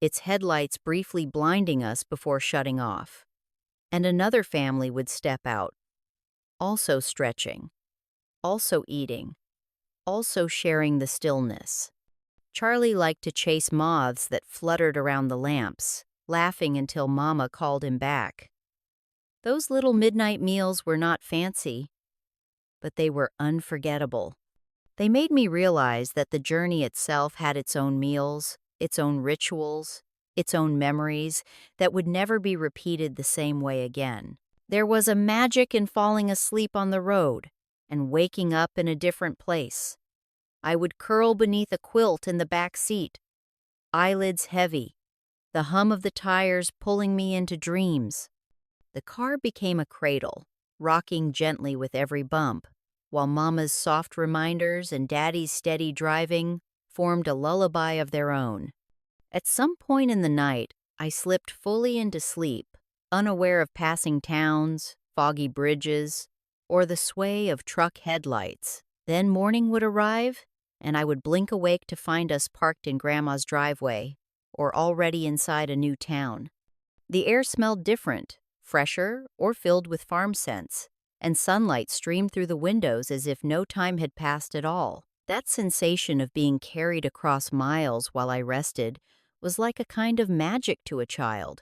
its headlights briefly blinding us before shutting off. And another family would step out, also stretching, also eating, also sharing the stillness. Charlie liked to chase moths that fluttered around the lamps, laughing until Mama called him back. Those little midnight meals were not fancy, but they were unforgettable. They made me realize that the journey itself had its own meals, its own rituals, its own memories that would never be repeated the same way again. There was a magic in falling asleep on the road and waking up in a different place. I would curl beneath a quilt in the back seat, eyelids heavy, the hum of the tires pulling me into dreams. The car became a cradle, rocking gently with every bump, while Mama's soft reminders and Daddy's steady driving formed a lullaby of their own. At some point in the night, I slipped fully into sleep, unaware of passing towns, foggy bridges, or the sway of truck headlights. Then morning would arrive, and I would blink awake to find us parked in Grandma's driveway, or already inside a new town. The air smelled different, fresher, or filled with farm scents, and sunlight streamed through the windows as if no time had passed at all. That sensation of being carried across miles while I rested was like a kind of magic to a child,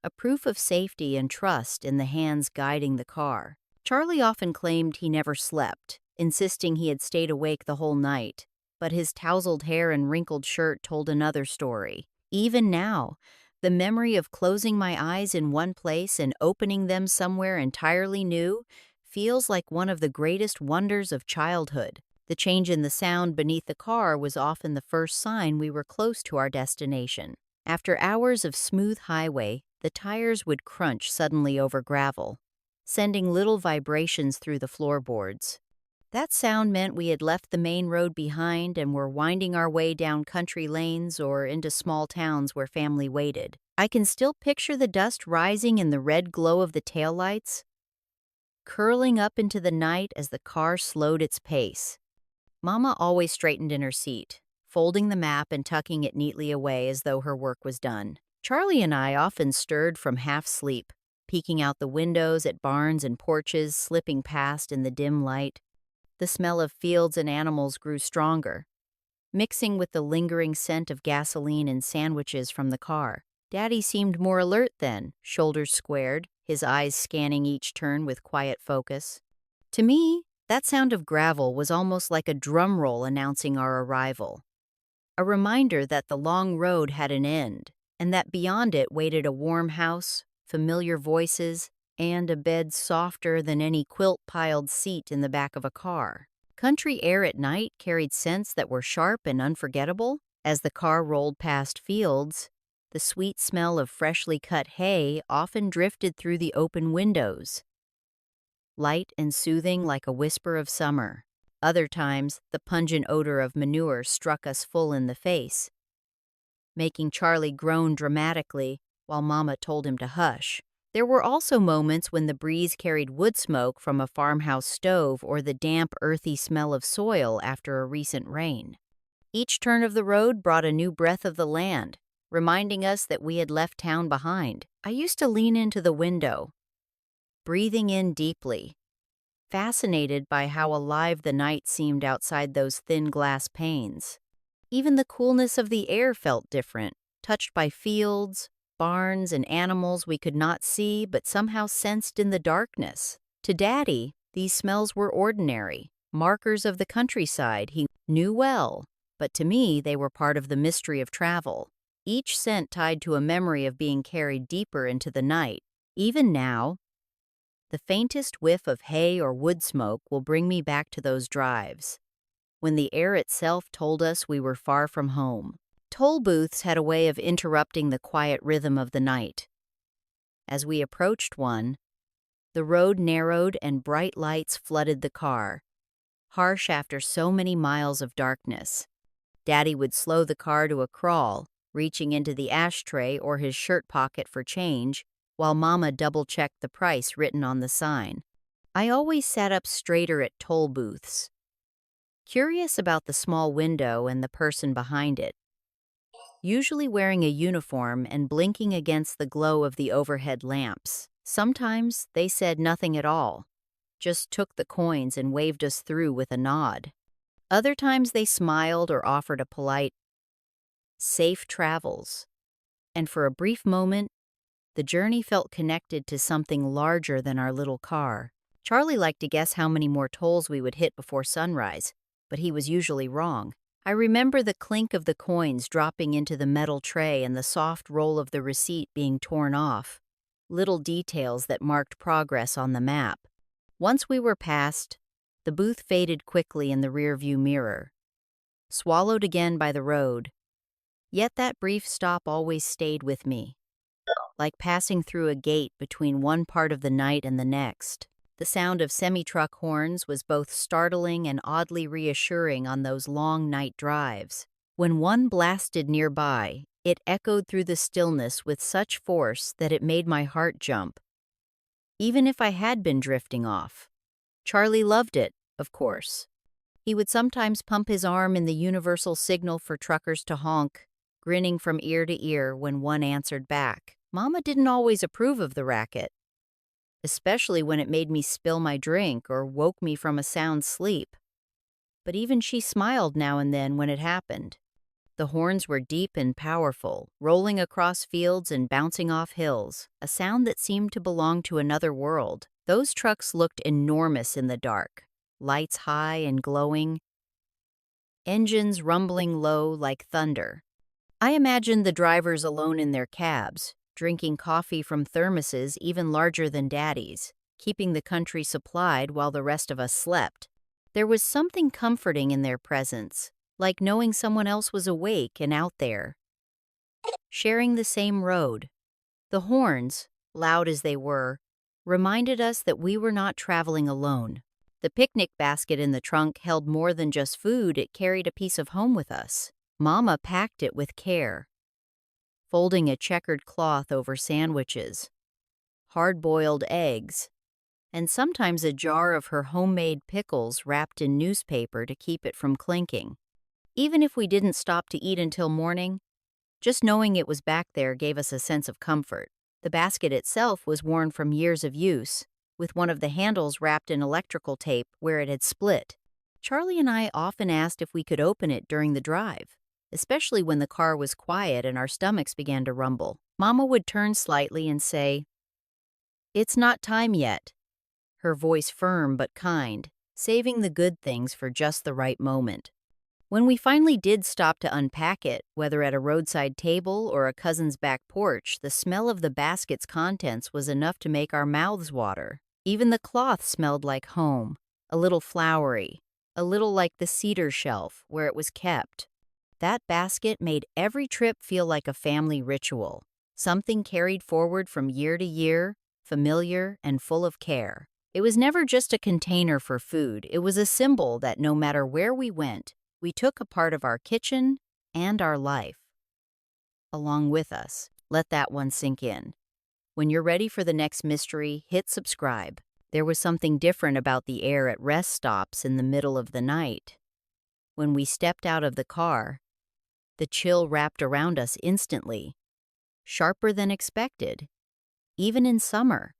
a proof of safety and trust in the hands guiding the car. Charlie often claimed he never slept, insisting he had stayed awake the whole night, but his tousled hair and wrinkled shirt told another story. Even now, the memory of closing my eyes in one place and opening them somewhere entirely new feels like one of the greatest wonders of childhood. The change in the sound beneath the car was often the first sign we were close to our destination. After hours of smooth highway, the tires would crunch suddenly over gravel, sending little vibrations through the floorboards. That sound meant we had left the main road behind and were winding our way down country lanes or into small towns where family waited. I can still picture the dust rising in the red glow of the taillights, curling up into the night as the car slowed its pace. Mama always straightened in her seat, folding the map and tucking it neatly away as though her work was done. Charlie and I often stirred from half-sleep, peeking out the windows at barns and porches slipping past in the dim light. The smell of fields and animals grew stronger, mixing with the lingering scent of gasoline and sandwiches from the car. Daddy seemed more alert then, shoulders squared, his eyes scanning each turn with quiet focus. To me, that sound of gravel was almost like a drum roll announcing our arrival, a reminder that the long road had an end, and that beyond it waited a warm house, familiar voices, and a bed softer than any quilt-piled seat in the back of a car. Country air at night carried scents that were sharp and unforgettable. As the car rolled past fields, the sweet smell of freshly cut hay often drifted through the open windows, light and soothing like a whisper of summer. Other times, the pungent odor of manure struck us full in the face, making Charlie groan dramatically while Mama told him to hush. There were also moments when the breeze carried wood smoke from a farmhouse stove or the damp, earthy smell of soil after a recent rain. Each turn of the road brought a new breath of the land, reminding us that we had left town behind. I used to lean into the window, breathing in deeply, fascinated by how alive the night seemed outside those thin glass panes. Even the coolness of the air felt different, touched by fields, barns, and animals we could not see but somehow sensed in the darkness. To Daddy, these smells were ordinary, markers of the countryside he knew well, but to me they were part of the mystery of travel, each scent tied to a memory of being carried deeper into the night. Even now, the faintest whiff of hay or wood smoke will bring me back to those drives, when the air itself told us we were far from home. Toll booths had a way of interrupting the quiet rhythm of the night. As we approached one, the road narrowed and bright lights flooded the car, harsh after so many miles of darkness. Daddy would slow the car to a crawl, reaching into the ashtray or his shirt pocket for change, while Mama double-checked the price written on the sign. I always sat up straighter at toll booths, curious about the small window and the person behind it, usually wearing a uniform and blinking against the glow of the overhead lamps. Sometimes they said nothing at all, just took the coins and waved us through with a nod. Other times they smiled or offered a polite, "Safe travels." And for a brief moment, the journey felt connected to something larger than our little car. Charlie liked to guess how many more tolls we would hit before sunrise, but he was usually wrong. I remember the clink of the coins dropping into the metal tray and the soft roll of the receipt being torn off, little details that marked progress on the map. Once we were past, the booth faded quickly in the rearview mirror, swallowed again by the road. Yet that brief stop always stayed with me, like passing through a gate between one part of the night and the next. The sound of semi-truck horns was both startling and oddly reassuring on those long night drives. When one blasted nearby, it echoed through the stillness with such force that it made my heart jump, even if I had been drifting off. Charlie loved it, of course. He would sometimes pump his arm in the universal signal for truckers to honk, grinning from ear to ear when one answered back. Mama didn't always approve of the racket, especially when it made me spill my drink or woke me from a sound sleep. But even she smiled now and then when it happened. The horns were deep and powerful, rolling across fields and bouncing off hills, a sound that seemed to belong to another world. Those trucks looked enormous in the dark, lights high and glowing, engines rumbling low like thunder. I imagined the drivers alone in their cabs, drinking coffee from thermoses even larger than Daddy's, keeping the country supplied while the rest of us slept. There was something comforting in their presence, like knowing someone else was awake and out there, sharing the same road. The horns, loud as they were, reminded us that we were not traveling alone. The picnic basket in the trunk held more than just food, it carried a piece of home with us. Mama packed it with care, folding a checkered cloth over sandwiches, hard-boiled eggs, and sometimes a jar of her homemade pickles wrapped in newspaper to keep it from clinking. Even if we didn't stop to eat until morning, just knowing it was back there gave us a sense of comfort. The basket itself was worn from years of use, with one of the handles wrapped in electrical tape where it had split. Charlie and I often asked if we could open it during the drive, especially when the car was quiet and our stomachs began to rumble. Mama would turn slightly and say, "It's not time yet," her voice firm but kind, saving the good things for just the right moment. When we finally did stop to unpack it, whether at a roadside table or a cousin's back porch, the smell of the basket's contents was enough to make our mouths water. Even the cloth smelled like home, a little flowery, a little like the cedar shelf where it was kept. That basket made every trip feel like a family ritual, something carried forward from year to year, familiar and full of care. It was never just a container for food, it was a symbol that no matter where we went, we took a part of our kitchen and our life along with us. Let that one sink in. When you're ready for the next mystery, hit subscribe. There was something different about the air at rest stops in the middle of the night. When we stepped out of the car, The chill wrapped around us instantly, sharper than expected, even in summer.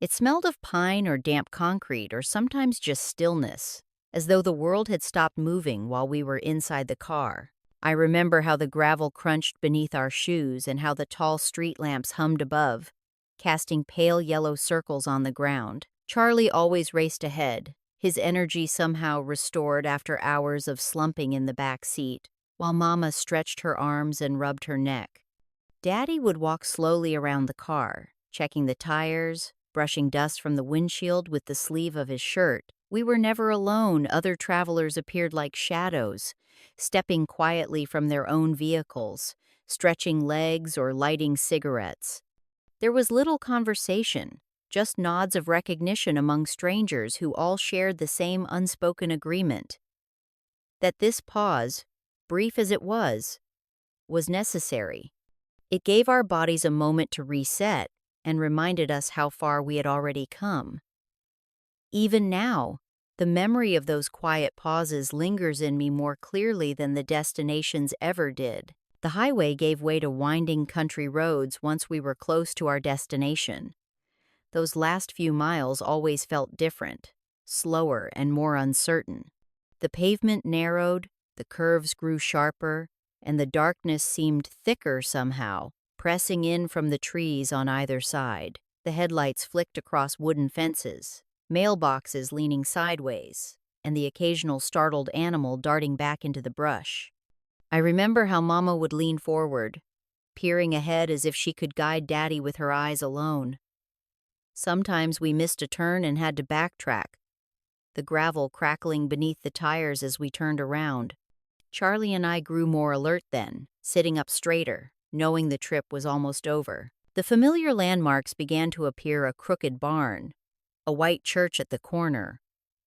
It smelled of pine or damp concrete or sometimes just stillness, as though the world had stopped moving while we were inside the car. I remember how the gravel crunched beneath our shoes and how the tall street lamps hummed above, casting pale yellow circles on the ground. Charlie always raced ahead, his energy somehow restored after hours of slumping in the back seat, while Mama stretched her arms and rubbed her neck. Daddy would walk slowly around the car, checking the tires, brushing dust from the windshield with the sleeve of his shirt. We were never alone. Other travelers appeared like shadows, stepping quietly from their own vehicles, stretching legs or lighting cigarettes. There was little conversation, just nods of recognition among strangers who all shared the same unspoken agreement that this pause, brief as it was necessary. It gave our bodies a moment to reset and reminded us how far we had already come. Even now, the memory of those quiet pauses lingers in me more clearly than the destinations ever did. The highway gave way to winding country roads once we were close to our destination. Those last few miles always felt different, slower and more uncertain. The pavement narrowed, the curves grew sharper, and the darkness seemed thicker somehow, pressing in from the trees on either side. The headlights flicked across wooden fences, mailboxes leaning sideways, and the occasional startled animal darting back into the brush. I remember how Mama would lean forward, peering ahead as if she could guide Daddy with her eyes alone. Sometimes we missed a turn and had to backtrack, the gravel crackling beneath the tires as we turned around. Charlie and I grew more alert then, sitting up straighter, knowing the trip was almost over. The familiar landmarks began to appear: a crooked barn, a white church at the corner,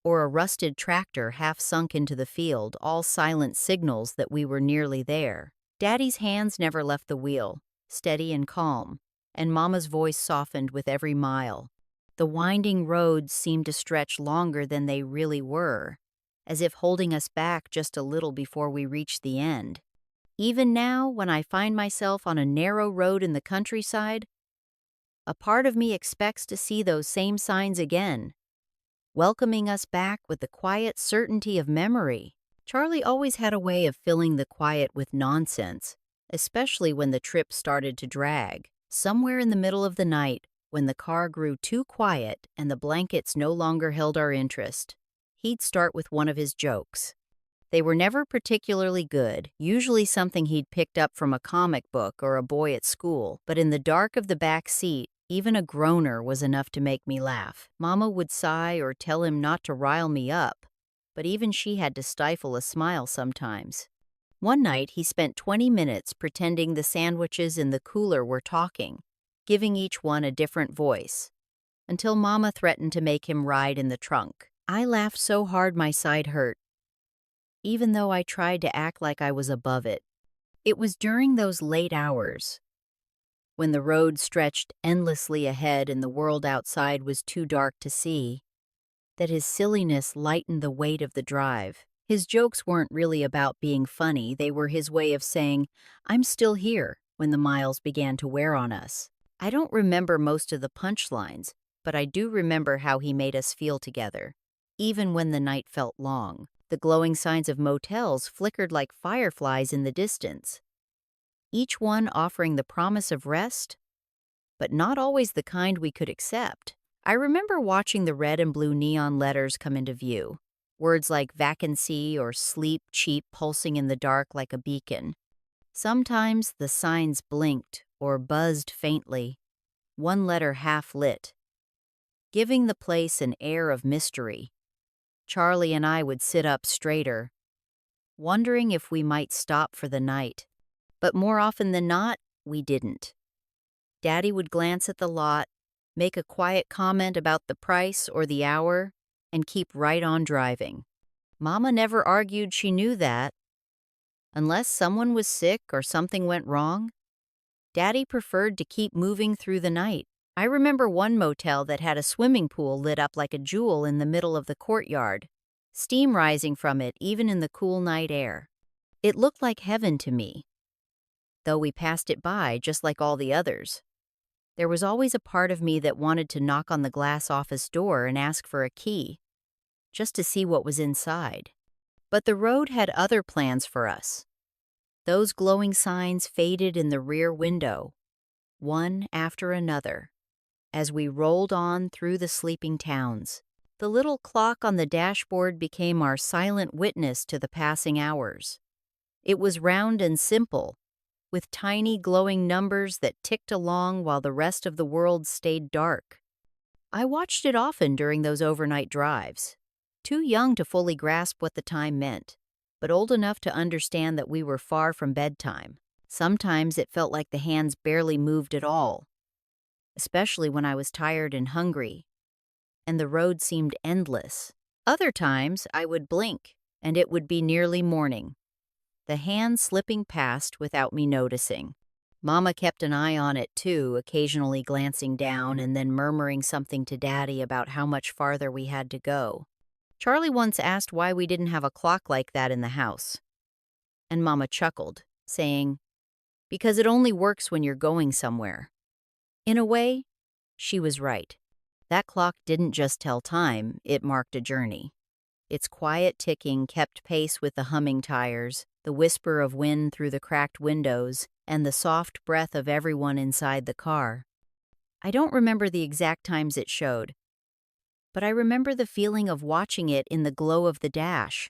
or a rusted tractor half sunk into the field, all silent signals that we were nearly there. Daddy's hands never left the wheel, steady and calm, and Mama's voice softened with every mile. The winding roads seemed to stretch longer than they really were, as if holding us back just a little before we reached the end. Even now, when I find myself on a narrow road in the countryside, a part of me expects to see those same signs again, welcoming us back with the quiet certainty of memory. Charlie always had a way of filling the quiet with nonsense, especially when the trip started to drag. Somewhere in the middle of the night, when the car grew too quiet and the blankets no longer held our interest, he'd start with one of his jokes. They were never particularly good, usually something he'd picked up from a comic book or a boy at school, but in the dark of the back seat, even a groaner was enough to make me laugh. Mama would sigh or tell him not to rile me up, but even she had to stifle a smile sometimes. One night, he spent 20 minutes pretending the sandwiches in the cooler were talking, giving each one a different voice, until Mama threatened to make him ride in the trunk. I laughed so hard my side hurt, even though I tried to act like I was above it. It was during those late hours, when the road stretched endlessly ahead and the world outside was too dark to see, that his silliness lightened the weight of the drive. His jokes weren't really about being funny, they were his way of saying, "I'm still here," when the miles began to wear on us. I don't remember most of the punchlines, but I do remember how he made us feel together, even when the night felt long. The glowing signs of motels flickered like fireflies in the distance, each one offering the promise of rest, but not always the kind we could accept. I remember watching the red and blue neon letters come into view, words like vacancy or sleep cheap pulsing in the dark like a beacon. Sometimes the signs blinked or buzzed faintly, one letter half lit, giving the place an air of mystery. Charlie and I would sit up straighter, wondering if we might stop for the night. But more often than not, we didn't. Daddy would glance at the lot, make a quiet comment about the price or the hour, and keep right on driving. Mama never argued she knew that. Unless someone was sick or something went wrong, Daddy preferred to keep moving through the night. I remember one motel that had a swimming pool lit up like a jewel in the middle of the courtyard, steam rising from it even in the cool night air. It looked like heaven to me, though we passed it by just like all the others. There was always a part of me that wanted to knock on the glass office door and ask for a key, just to see what was inside. But the road had other plans for us. Those glowing signs faded in the rear window, one after another, as we rolled on through the sleeping towns. The little clock on the dashboard became our silent witness to the passing hours. It was round and simple, with tiny glowing numbers that ticked along while the rest of the world stayed dark. I watched it often during those overnight drives, too young to fully grasp what the time meant, but old enough to understand that we were far from bedtime. Sometimes it felt like the hands barely moved at all, especially when I was tired and hungry, and the road seemed endless. Other times I would blink, and it would be nearly morning, the hand slipping past without me noticing. Mama kept an eye on it too, occasionally glancing down and then murmuring something to Daddy about how much farther we had to go. Charlie once asked why we didn't have a clock like that in the house, and Mama chuckled, saying, "Because it only works when you're going somewhere." In a way, she was right. That clock didn't just tell time, it marked a journey. Its quiet ticking kept pace with the humming tires, the whisper of wind through the cracked windows, and the soft breath of everyone inside the car. I don't remember the exact times it showed, but I remember the feeling of watching it in the glow of the dash,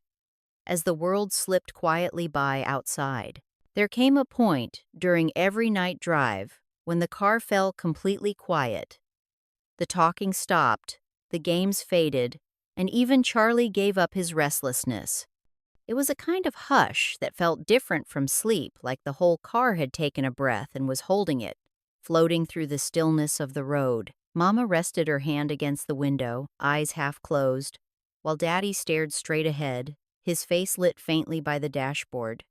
as the world slipped quietly by outside. There came a point during every night drive when the car fell completely quiet. The talking stopped, the games faded, and even Charlie gave up his restlessness. It was a kind of hush that felt different from sleep, like the whole car had taken a breath and was holding it, floating through the stillness of the road. Mama rested her hand against the window, eyes half closed, while Daddy stared straight ahead, his face lit faintly by the dashboard.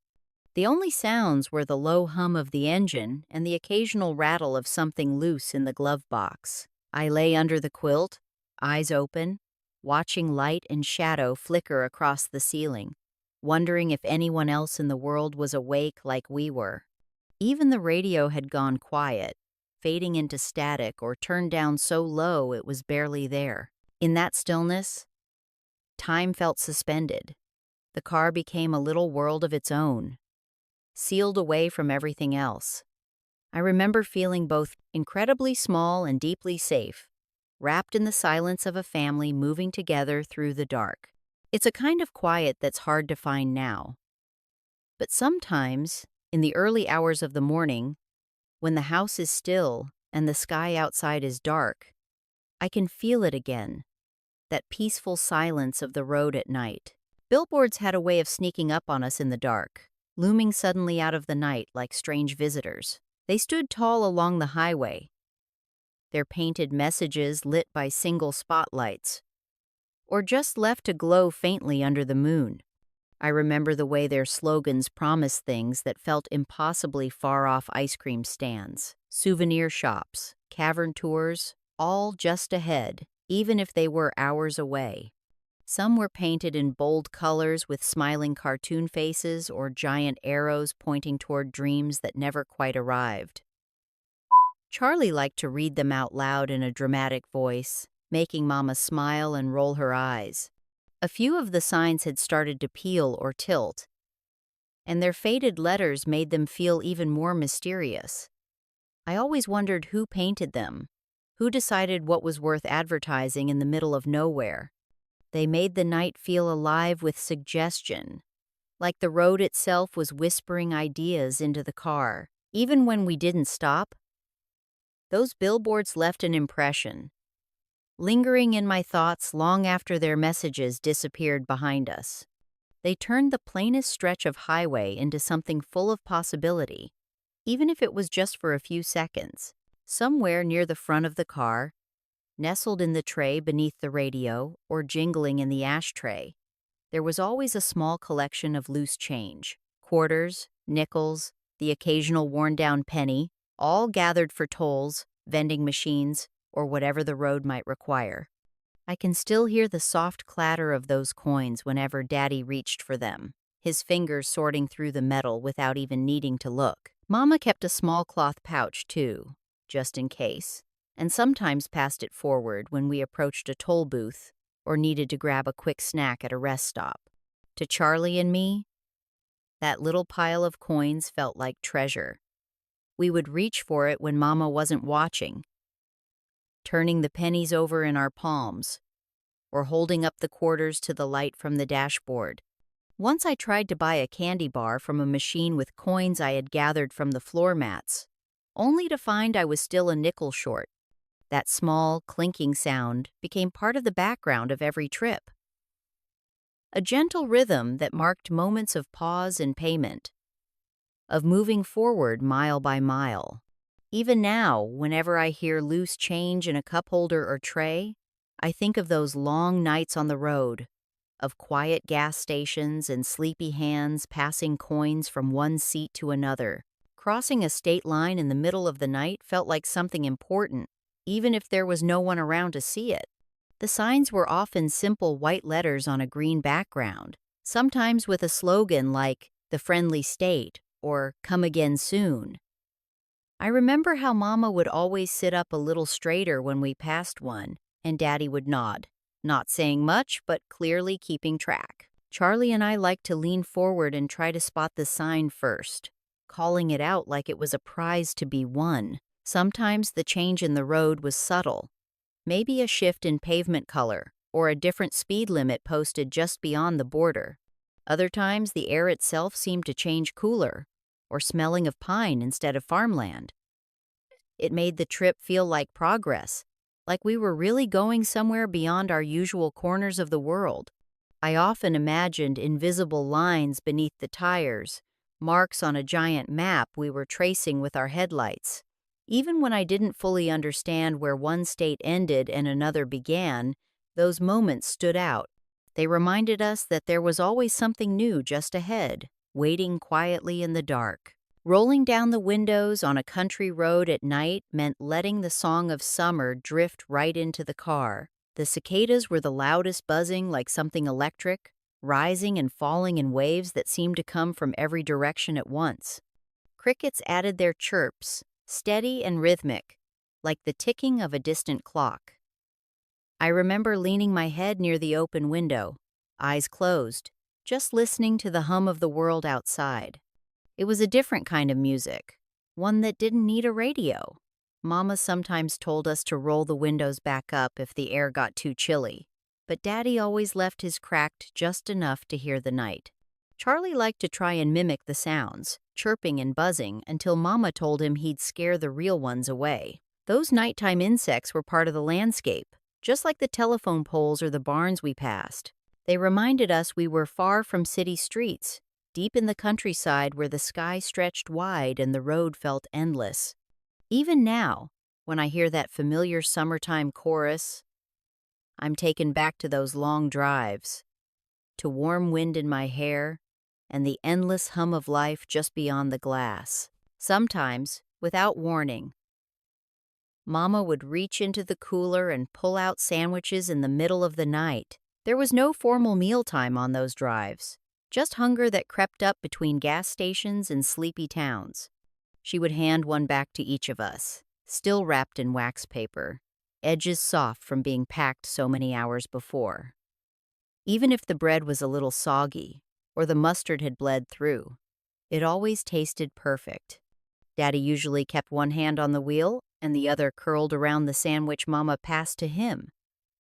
The only sounds were the low hum of the engine and the occasional rattle of something loose in the glove box. I lay under the quilt, eyes open, watching light and shadow flicker across the ceiling, wondering if anyone else in the world was awake like we were. Even the radio had gone quiet, fading into static or turned down so low it was barely there. In that stillness, time felt suspended. The car became a little world of its own, sealed away from everything else. I remember feeling both incredibly small and deeply safe, wrapped in the silence of a family moving together through the dark. It's a kind of quiet that's hard to find now. But sometimes, in the early hours of the morning, when the house is still and the sky outside is dark, I can feel it again, that peaceful silence of the road at night. Billboards had a way of sneaking up on us in the dark, looming suddenly out of the night like strange visitors. They stood tall along the highway, their painted messages lit by single spotlights, or just left to glow faintly under the moon. I remember the way their slogans promised things that felt impossibly far off: ice cream stands, souvenir shops, cavern tours, all just ahead, even if they were hours away. Some were painted in bold colors with smiling cartoon faces or giant arrows pointing toward dreams that never quite arrived. Charlie liked to read them out loud in a dramatic voice, making Mama smile and roll her eyes. A few of the signs had started to peel or tilt, and their faded letters made them feel even more mysterious. I always wondered who painted them, who decided what was worth advertising in the middle of nowhere. They made the night feel alive with suggestion, like the road itself was whispering ideas into the car. Even when we didn't stop, those billboards left an impression, lingering in my thoughts long after their messages disappeared behind us. They turned the plainest stretch of highway into something full of possibility, even if it was just for a few seconds. Somewhere near the front of the car, nestled in the tray beneath the radio or jingling in the ashtray, there was always a small collection of loose change: quarters, nickels, the occasional worn-down penny, all gathered for tolls, vending machines, or whatever the road might require. I can still hear the soft clatter of those coins whenever Daddy reached for them, his fingers sorting through the metal without even needing to look. Mama kept a small cloth pouch, too, just in case, and sometimes passed it forward when we approached a toll booth or needed to grab a quick snack at a rest stop. To Charlie and me, that little pile of coins felt like treasure. We would reach for it when Mama wasn't watching, turning the pennies over in our palms, or holding up the quarters to the light from the dashboard. Once I tried to buy a candy bar from a machine with coins I had gathered from the floor mats, only to find I was still a nickel short. That small, clinking sound became part of the background of every trip. A gentle rhythm that marked moments of pause and payment, of moving forward mile by mile. Even now, whenever I hear loose change in a cup holder or tray, I think of those long nights on the road, of quiet gas stations and sleepy hands passing coins from one seat to another. Crossing a state line in the middle of the night felt like something important, even if there was no one around to see it. The signs were often simple white letters on a green background, sometimes with a slogan like, "The Friendly State," or "Come Again Soon." I remember how Mama would always sit up a little straighter when we passed one, and Daddy would nod, not saying much, but clearly keeping track. Charlie and I liked to lean forward and try to spot the sign first, calling it out like it was a prize to be won. Sometimes the change in the road was subtle, maybe a shift in pavement color or a different speed limit posted just beyond the border. Other times the air itself seemed to change cooler, or smelling of pine instead of farmland. It made the trip feel like progress, like we were really going somewhere beyond our usual corners of the world. I often imagined invisible lines beneath the tires, marks on a giant map we were tracing with our headlights. Even when I didn't fully understand where one state ended and another began, those moments stood out. They reminded us that there was always something new just ahead, waiting quietly in the dark. Rolling down the windows on a country road at night meant letting the song of summer drift right into the car. The cicadas were the loudest, buzzing like something electric, rising and falling in waves that seemed to come from every direction at once. Crickets added their chirps, steady and rhythmic, like the ticking of a distant clock. I remember leaning my head near the open window, eyes closed, just listening to the hum of the world outside. It was a different kind of music, one that didn't need a radio. Mama sometimes told us to roll the windows back up if the air got too chilly, but Daddy always left his cracked just enough to hear the night. Charlie liked to try and mimic the sounds, chirping and buzzing, until Mama told him he'd scare the real ones away. Those nighttime insects were part of the landscape, just like the telephone poles or the barns we passed. They reminded us we were far from city streets, deep in the countryside where the sky stretched wide and the road felt endless. Even now, when I hear that familiar summertime chorus, I'm taken back to those long drives, to warm wind in my hair, and the endless hum of life just beyond the glass. Sometimes, without warning, Mama would reach into the cooler and pull out sandwiches in the middle of the night. There was no formal mealtime on those drives, just hunger that crept up between gas stations and sleepy towns. She would hand one back to each of us, still wrapped in wax paper, edges soft from being packed so many hours before. Even if the bread was a little soggy, or the mustard had bled through, it always tasted perfect. Daddy usually kept one hand on the wheel and the other curled around the sandwich Mama passed to him,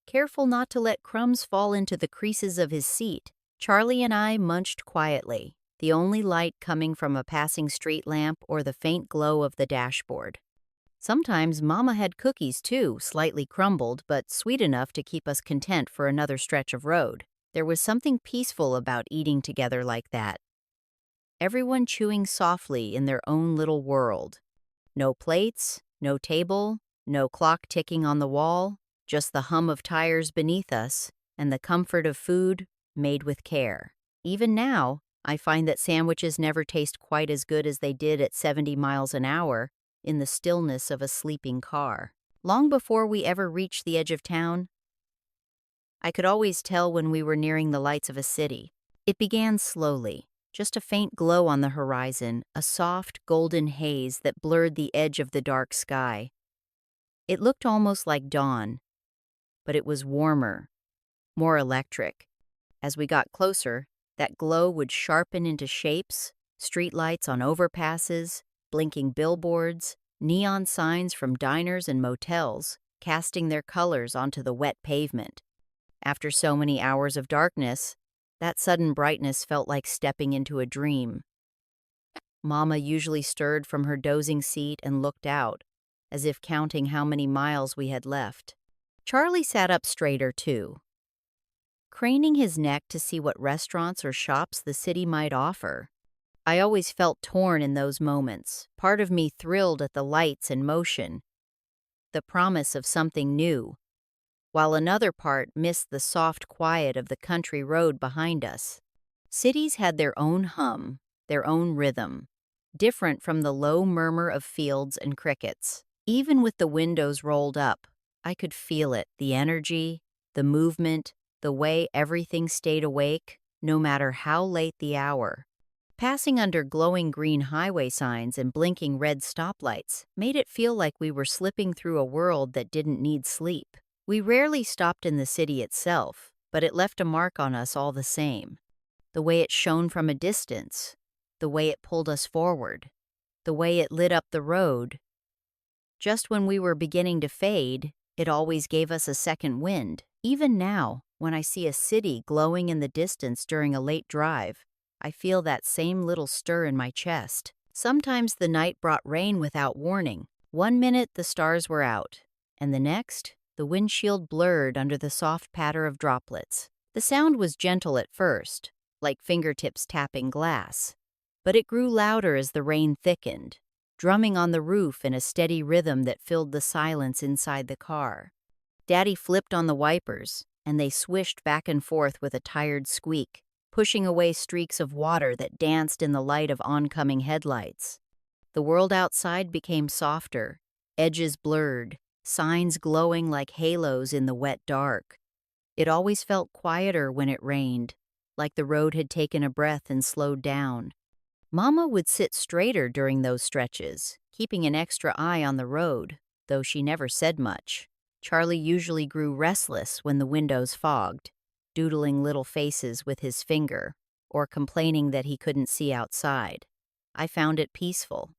careful not to let crumbs fall into the creases of his seat. Charlie and I munched quietly, the only light coming from a passing street lamp or the faint glow of the dashboard. Sometimes Mama had cookies too, slightly crumbled, but sweet enough to keep us content for another stretch of road. There was something peaceful about eating together like that. Everyone chewing softly in their own little world. No plates, no table, no clock ticking on the wall, just the hum of tires beneath us and the comfort of food made with care. Even now, I find that sandwiches never taste quite as good as they did at 70 miles an hour in the stillness of a sleeping car. Long before we ever reached the edge of town, I could always tell when we were nearing the lights of a city. It began slowly, just a faint glow on the horizon, a soft, golden haze that blurred the edge of the dark sky. It looked almost like dawn, but it was warmer, more electric. As we got closer, that glow would sharpen into shapes, streetlights on overpasses, blinking billboards, neon signs from diners and motels, casting their colors onto the wet pavement. After so many hours of darkness, that sudden brightness felt like stepping into a dream. Mama usually stirred from her dozing seat and looked out, as if counting how many miles we had left. Charlie sat up straighter, too, craning his neck to see what restaurants or shops the city might offer. I always felt torn in those moments. Part of me thrilled at the lights and motion, the promise of something new, while another part missed the soft quiet of the country road behind us. Cities had their own hum, their own rhythm, different from the low murmur of fields and crickets. Even with the windows rolled up, I could feel it, the energy, the movement, the way everything stayed awake, no matter how late the hour. Passing under glowing green highway signs and blinking red stoplights made it feel like we were slipping through a world that didn't need sleep. We rarely stopped in the city itself, but it left a mark on us all the same. The way it shone from a distance, the way it pulled us forward, the way it lit up the road. Just when we were beginning to fade, it always gave us a second wind. Even now, when I see a city glowing in the distance during a late drive, I feel that same little stir in my chest. Sometimes the night brought rain without warning. One minute the stars were out, and the next, the windshield blurred under the soft patter of droplets. The sound was gentle at first, like fingertips tapping glass, but it grew louder as the rain thickened, drumming on the roof in a steady rhythm that filled the silence inside the car. Daddy flipped on the wipers, and they swished back and forth with a tired squeak, pushing away streaks of water that danced in the light of oncoming headlights. The world outside became softer, edges blurred, signs glowing like halos in the wet dark. It always felt quieter when it rained, like the road had taken a breath and slowed down. Mama would sit straighter during those stretches, keeping an extra eye on the road, though she never said much. Charlie usually grew restless when the windows fogged, doodling little faces with his finger, or complaining that he couldn't see outside. I found it peaceful.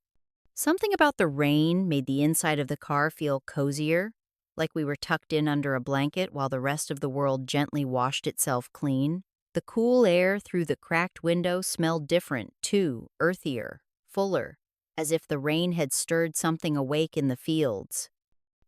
Something about the rain made the inside of the car feel cozier, like we were tucked in under a blanket while the rest of the world gently washed itself clean. The cool air through the cracked window smelled different, too, earthier, fuller, as if the rain had stirred something awake in the fields.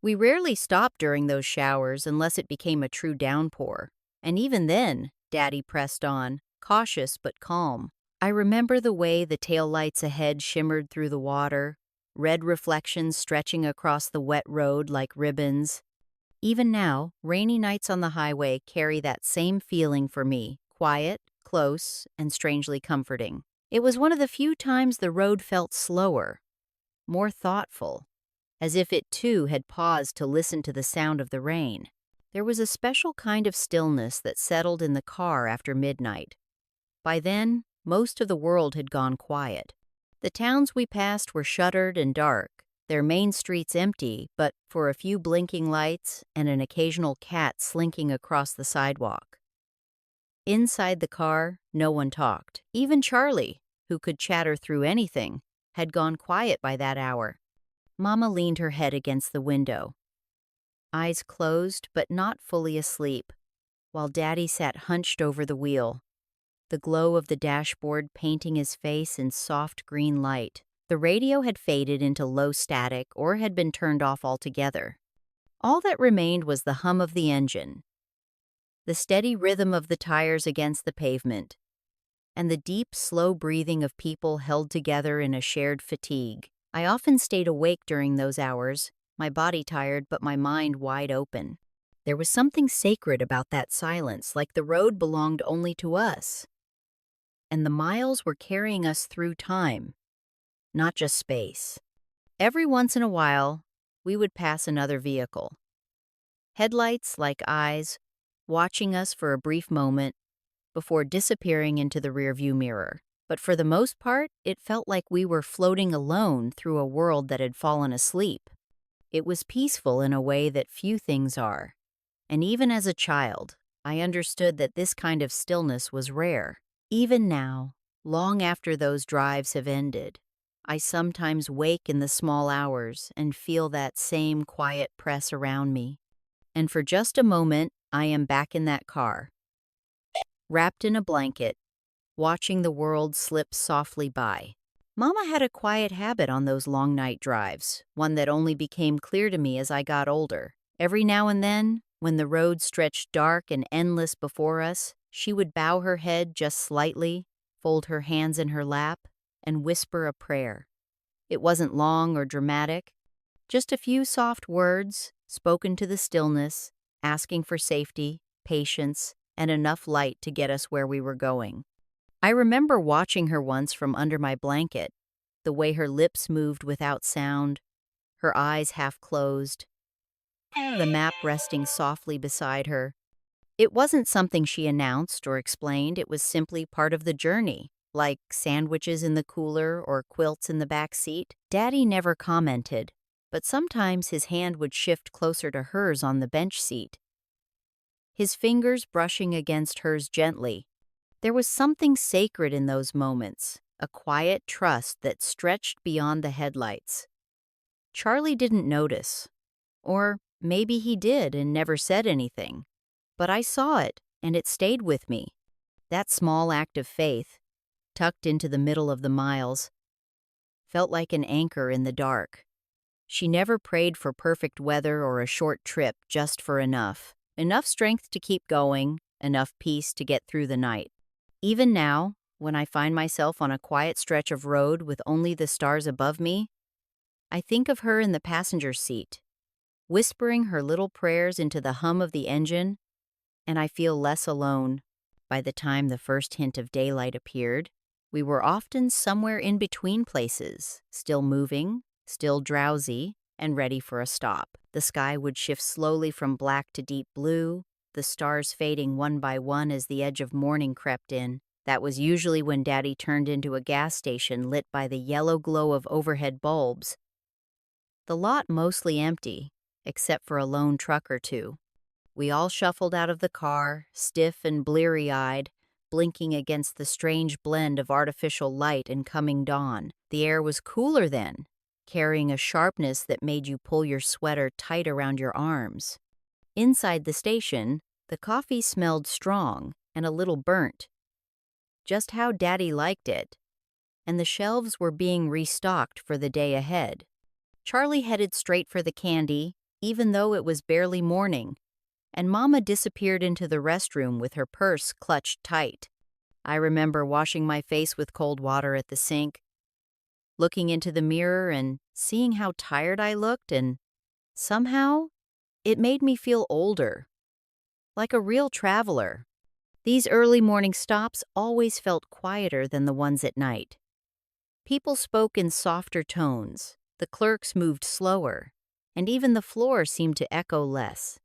We rarely stopped during those showers unless it became a true downpour, and even then, Daddy pressed on, cautious but calm. I remember the way the taillights ahead shimmered through the water, red reflections stretching across the wet road like ribbons. Even now, rainy nights on the highway carry that same feeling for me, quiet, close, and strangely comforting. It was one of the few times the road felt slower, more thoughtful, as if it too had paused to listen to the sound of the rain. There was a special kind of stillness that settled in the car after midnight. By then, most of the world had gone quiet. The towns we passed were shuttered and dark, their main streets empty, but for a few blinking lights and an occasional cat slinking across the sidewalk. Inside the car, no one talked. Even Charlie, who could chatter through anything, had gone quiet by that hour. Mama leaned her head against the window, eyes closed but not fully asleep, while Daddy sat hunched over the wheel, the glow of the dashboard painting his face in soft green light. The radio had faded into low static or had been turned off altogether. All that remained was the hum of the engine, the steady rhythm of the tires against the pavement, and the deep, slow breathing of people held together in a shared fatigue. I often stayed awake during those hours, my body tired but my mind wide open. There was something sacred about that silence, like the road belonged only to us, and the miles were carrying us through time, not just space. Every once in a while, we would pass another vehicle. Headlights like eyes, watching us for a brief moment before disappearing into the rearview mirror. but for the most part, it felt like we were floating alone through a world that had fallen asleep. It was peaceful in a way that few things are. And even as a child, I understood that this kind of stillness was rare. Even now, long after those drives have ended, I sometimes wake in the small hours and feel that same quiet press around me. And for just a moment, I am back in that car, wrapped in a blanket, watching the world slip softly by. Mama had a quiet habit on those long night drives, one that only became clear to me as I got older. Every now and then, when the road stretched dark and endless before us, she would bow her head just slightly, fold her hands in her lap, and whisper a prayer. It wasn't long or dramatic, just a few soft words spoken to the stillness, asking for safety, patience, and enough light to get us where we were going. I remember watching her once from under my blanket, the way her lips moved without sound, her eyes half closed, the map resting softly beside her. It wasn't something she announced or explained, it was simply part of the journey, like sandwiches in the cooler or quilts in the back seat. Daddy never commented, but sometimes his hand would shift closer to hers on the bench seat, his fingers brushing against hers gently. There was something sacred in those moments, a quiet trust that stretched beyond the headlights. Charlie didn't notice. Or maybe he did and never said anything. But I saw it, and it stayed with me. That small act of faith, tucked into the middle of the miles, felt like an anchor in the dark. She never prayed for perfect weather or a short trip, just for enough. Enough strength to keep going, enough peace to get through the night. Even now, when I find myself on a quiet stretch of road with only the stars above me, I think of her in the passenger seat, whispering her little prayers into the hum of the engine, and I feel less alone. By the time the first hint of daylight appeared, we were often somewhere in between places, still moving, still drowsy, and ready for a stop. The sky would shift slowly from black to deep blue, the stars fading one by one as the edge of morning crept in. That was usually when Daddy turned into a gas station lit by the yellow glow of overhead bulbs. The lot mostly empty, except for a lone truck or two. We all shuffled out of the car, stiff and bleary-eyed, blinking against the strange blend of artificial light and coming dawn. The air was cooler then, carrying a sharpness that made you pull your sweater tight around your arms. Inside the station, the coffee smelled strong and a little burnt, just how Daddy liked it, and the shelves were being restocked for the day ahead. Charlie headed straight for the candy, even though it was barely morning, and Mama disappeared into the restroom with her purse clutched tight. I remember washing my face with cold water at the sink, looking into the mirror and seeing how tired I looked, and somehow, it made me feel older, like a real traveler. These early morning stops always felt quieter than the ones at night. People spoke in softer tones, the clerks moved slower, and even the floor seemed to echo less.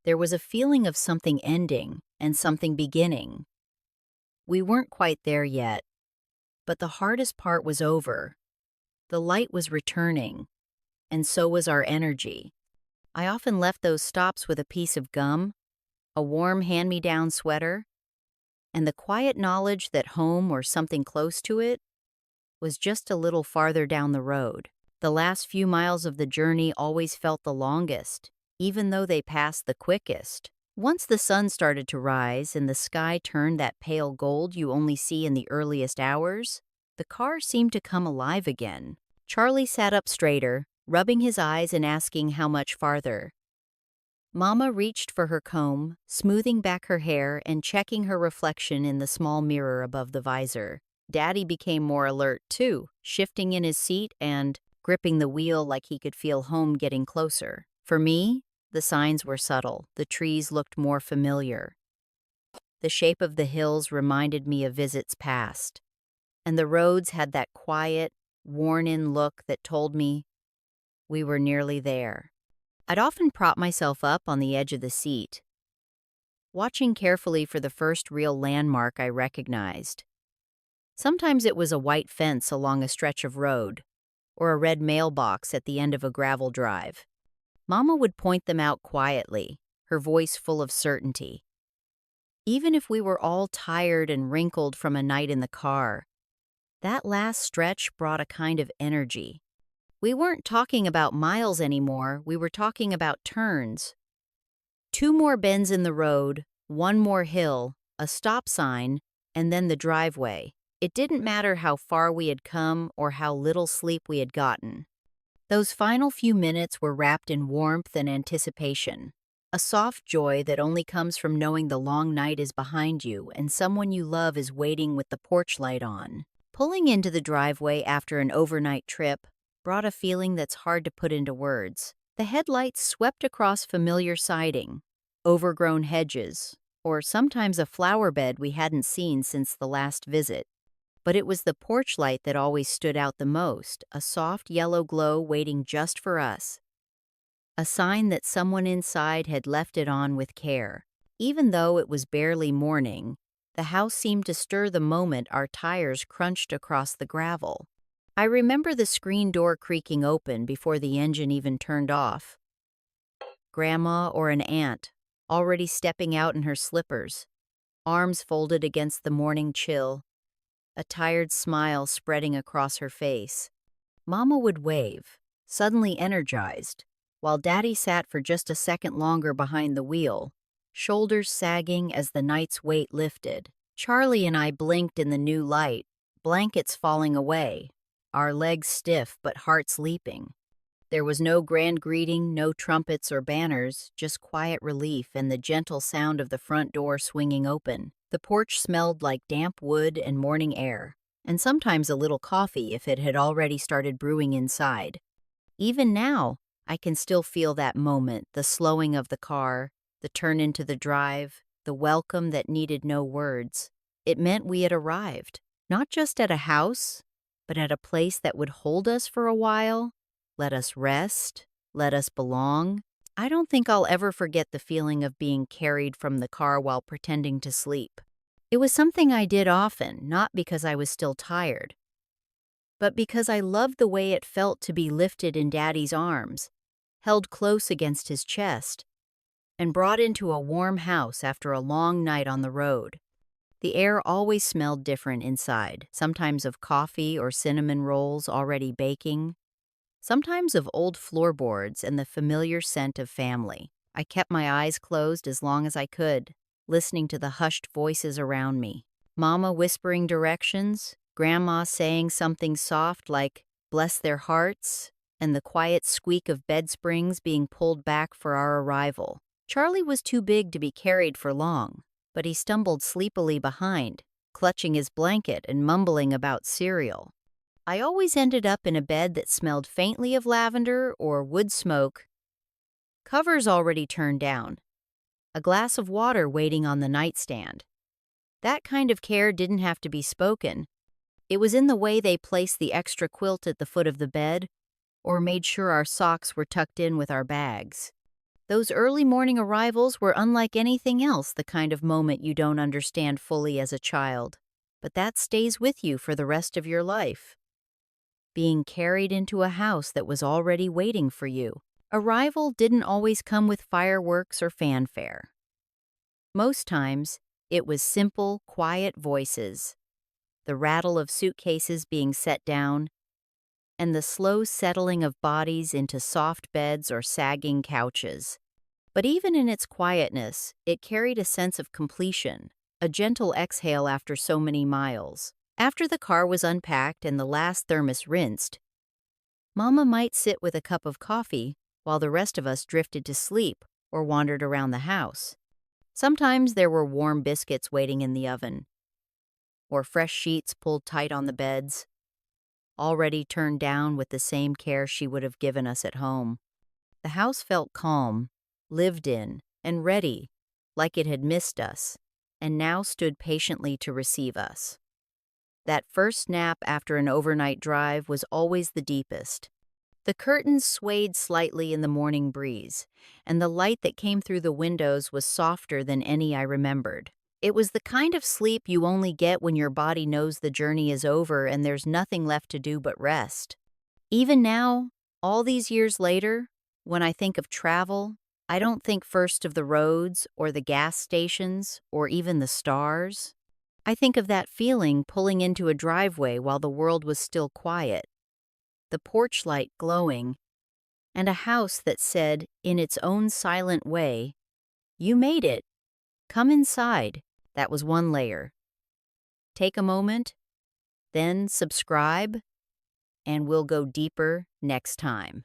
There was a feeling of something ending and something beginning. We weren't quite there yet, but the hardest part was over. The light was returning, and so was our energy. I often left those stops with a piece of gum, a warm hand-me-down sweater, and the quiet knowledge that home or something close to it was just a little farther down the road. The last few miles of the journey always felt the longest, even though they passed the quickest. Once the sun started to rise and the sky turned that pale gold you only see in the earliest hours, the car seemed to come alive again. Charlie sat up straighter, rubbing his eyes and asking how much farther. Mama reached for her comb, smoothing back her hair and checking her reflection in the small mirror above the visor. Daddy became more alert, too, shifting in his seat and gripping the wheel like he could feel home getting closer. For me, the signs were subtle. The trees looked more familiar. The shape of the hills reminded me of visits past, and the roads had that quiet, worn-in look that told me we were nearly there. I'd often prop myself up on the edge of the seat, watching carefully for the first real landmark I recognized. Sometimes it was a white fence along a stretch of road, or a red mailbox at the end of a gravel drive. Mama would point them out quietly, her voice full of certainty. Even if we were all tired and wrinkled from a night in the car, that last stretch brought a kind of energy. We weren't talking about miles anymore, we were talking about turns. Two more bends in the road, one more hill, a stop sign, and then the driveway. It didn't matter how far we had come or how little sleep we had gotten. Those final few minutes were wrapped in warmth and anticipation, a soft joy that only comes from knowing the long night is behind you and someone you love is waiting with the porch light on. Pulling into the driveway after an overnight trip brought a feeling that's hard to put into words. The headlights swept across familiar siding, overgrown hedges, or sometimes a flower bed we hadn't seen since the last visit. But it was the porch light that always stood out the most, a soft yellow glow waiting just for us. A sign that someone inside had left it on with care. Even though it was barely morning, the house seemed to stir the moment our tires crunched across the gravel. I remember the screen door creaking open before the engine even turned off. Grandma or an aunt, already stepping out in her slippers, arms folded against the morning chill, a tired smile spreading across her face. Mama would wave, suddenly energized, while Daddy sat for just a second longer behind the wheel, shoulders sagging as the night's weight lifted. Charlie and I blinked in the new light, blankets falling away, our legs stiff but hearts leaping. There was no grand greeting, no trumpets or banners, just quiet relief and the gentle sound of the front door swinging open. The porch smelled like damp wood and morning air, and sometimes a little coffee if it had already started brewing inside. Even now, I can still feel that moment, the slowing of the car, the turn into the drive, the welcome that needed no words. It meant we had arrived, not just at a house, but at a place that would hold us for a while, let us rest, let us belong. I don't think I'll ever forget the feeling of being carried from the car while pretending to sleep. It was something I did often, not because I was still tired, but because I loved the way it felt to be lifted in Daddy's arms, held close against his chest, and brought into a warm house after a long night on the road. The air always smelled different inside, sometimes of coffee or cinnamon rolls already baking, sometimes of old floorboards and the familiar scent of family. I kept my eyes closed as long as I could, listening to the hushed voices around me. Mama whispering directions, Grandma saying something soft like, "Bless their hearts," and the quiet squeak of bed springs being pulled back for our arrival. Charlie was too big to be carried for long, but he stumbled sleepily behind, clutching his blanket and mumbling about cereal. I always ended up in a bed that smelled faintly of lavender or wood smoke, covers already turned down, a glass of water waiting on the nightstand. That kind of care didn't have to be spoken. It was in the way they placed the extra quilt at the foot of the bed or made sure our socks were tucked in with our bags. Those early morning arrivals were unlike anything else, the kind of moment you don't understand fully as a child, but that stays with you for the rest of your life. Being carried into a house that was already waiting for you. Arrival didn't always come with fireworks or fanfare. Most times, it was simple, quiet voices, the rattle of suitcases being set down, and the slow settling of bodies into soft beds or sagging couches. But even in its quietness, it carried a sense of completion, a gentle exhale after so many miles. After the car was unpacked and the last thermos rinsed, Mama might sit with a cup of coffee while the rest of us drifted to sleep or wandered around the house. Sometimes there were warm biscuits waiting in the oven, or fresh sheets pulled tight on the beds, already turned down with the same care she would have given us at home. The house felt calm, lived in, and ready, like it had missed us, and now stood patiently to receive us. That first nap after an overnight drive was always the deepest. The curtains swayed slightly in the morning breeze, and the light that came through the windows was softer than any I remembered. It was the kind of sleep you only get when your body knows the journey is over and there's nothing left to do but rest. Even now, all these years later, when I think of travel, I don't think first of the roads or the gas stations or even the stars. I think of that feeling pulling into a driveway while the world was still quiet, the porch light glowing, and a house that said, in its own silent way, "You made it. Come inside." That was one layer. Take a moment, then subscribe, and we'll go deeper next time.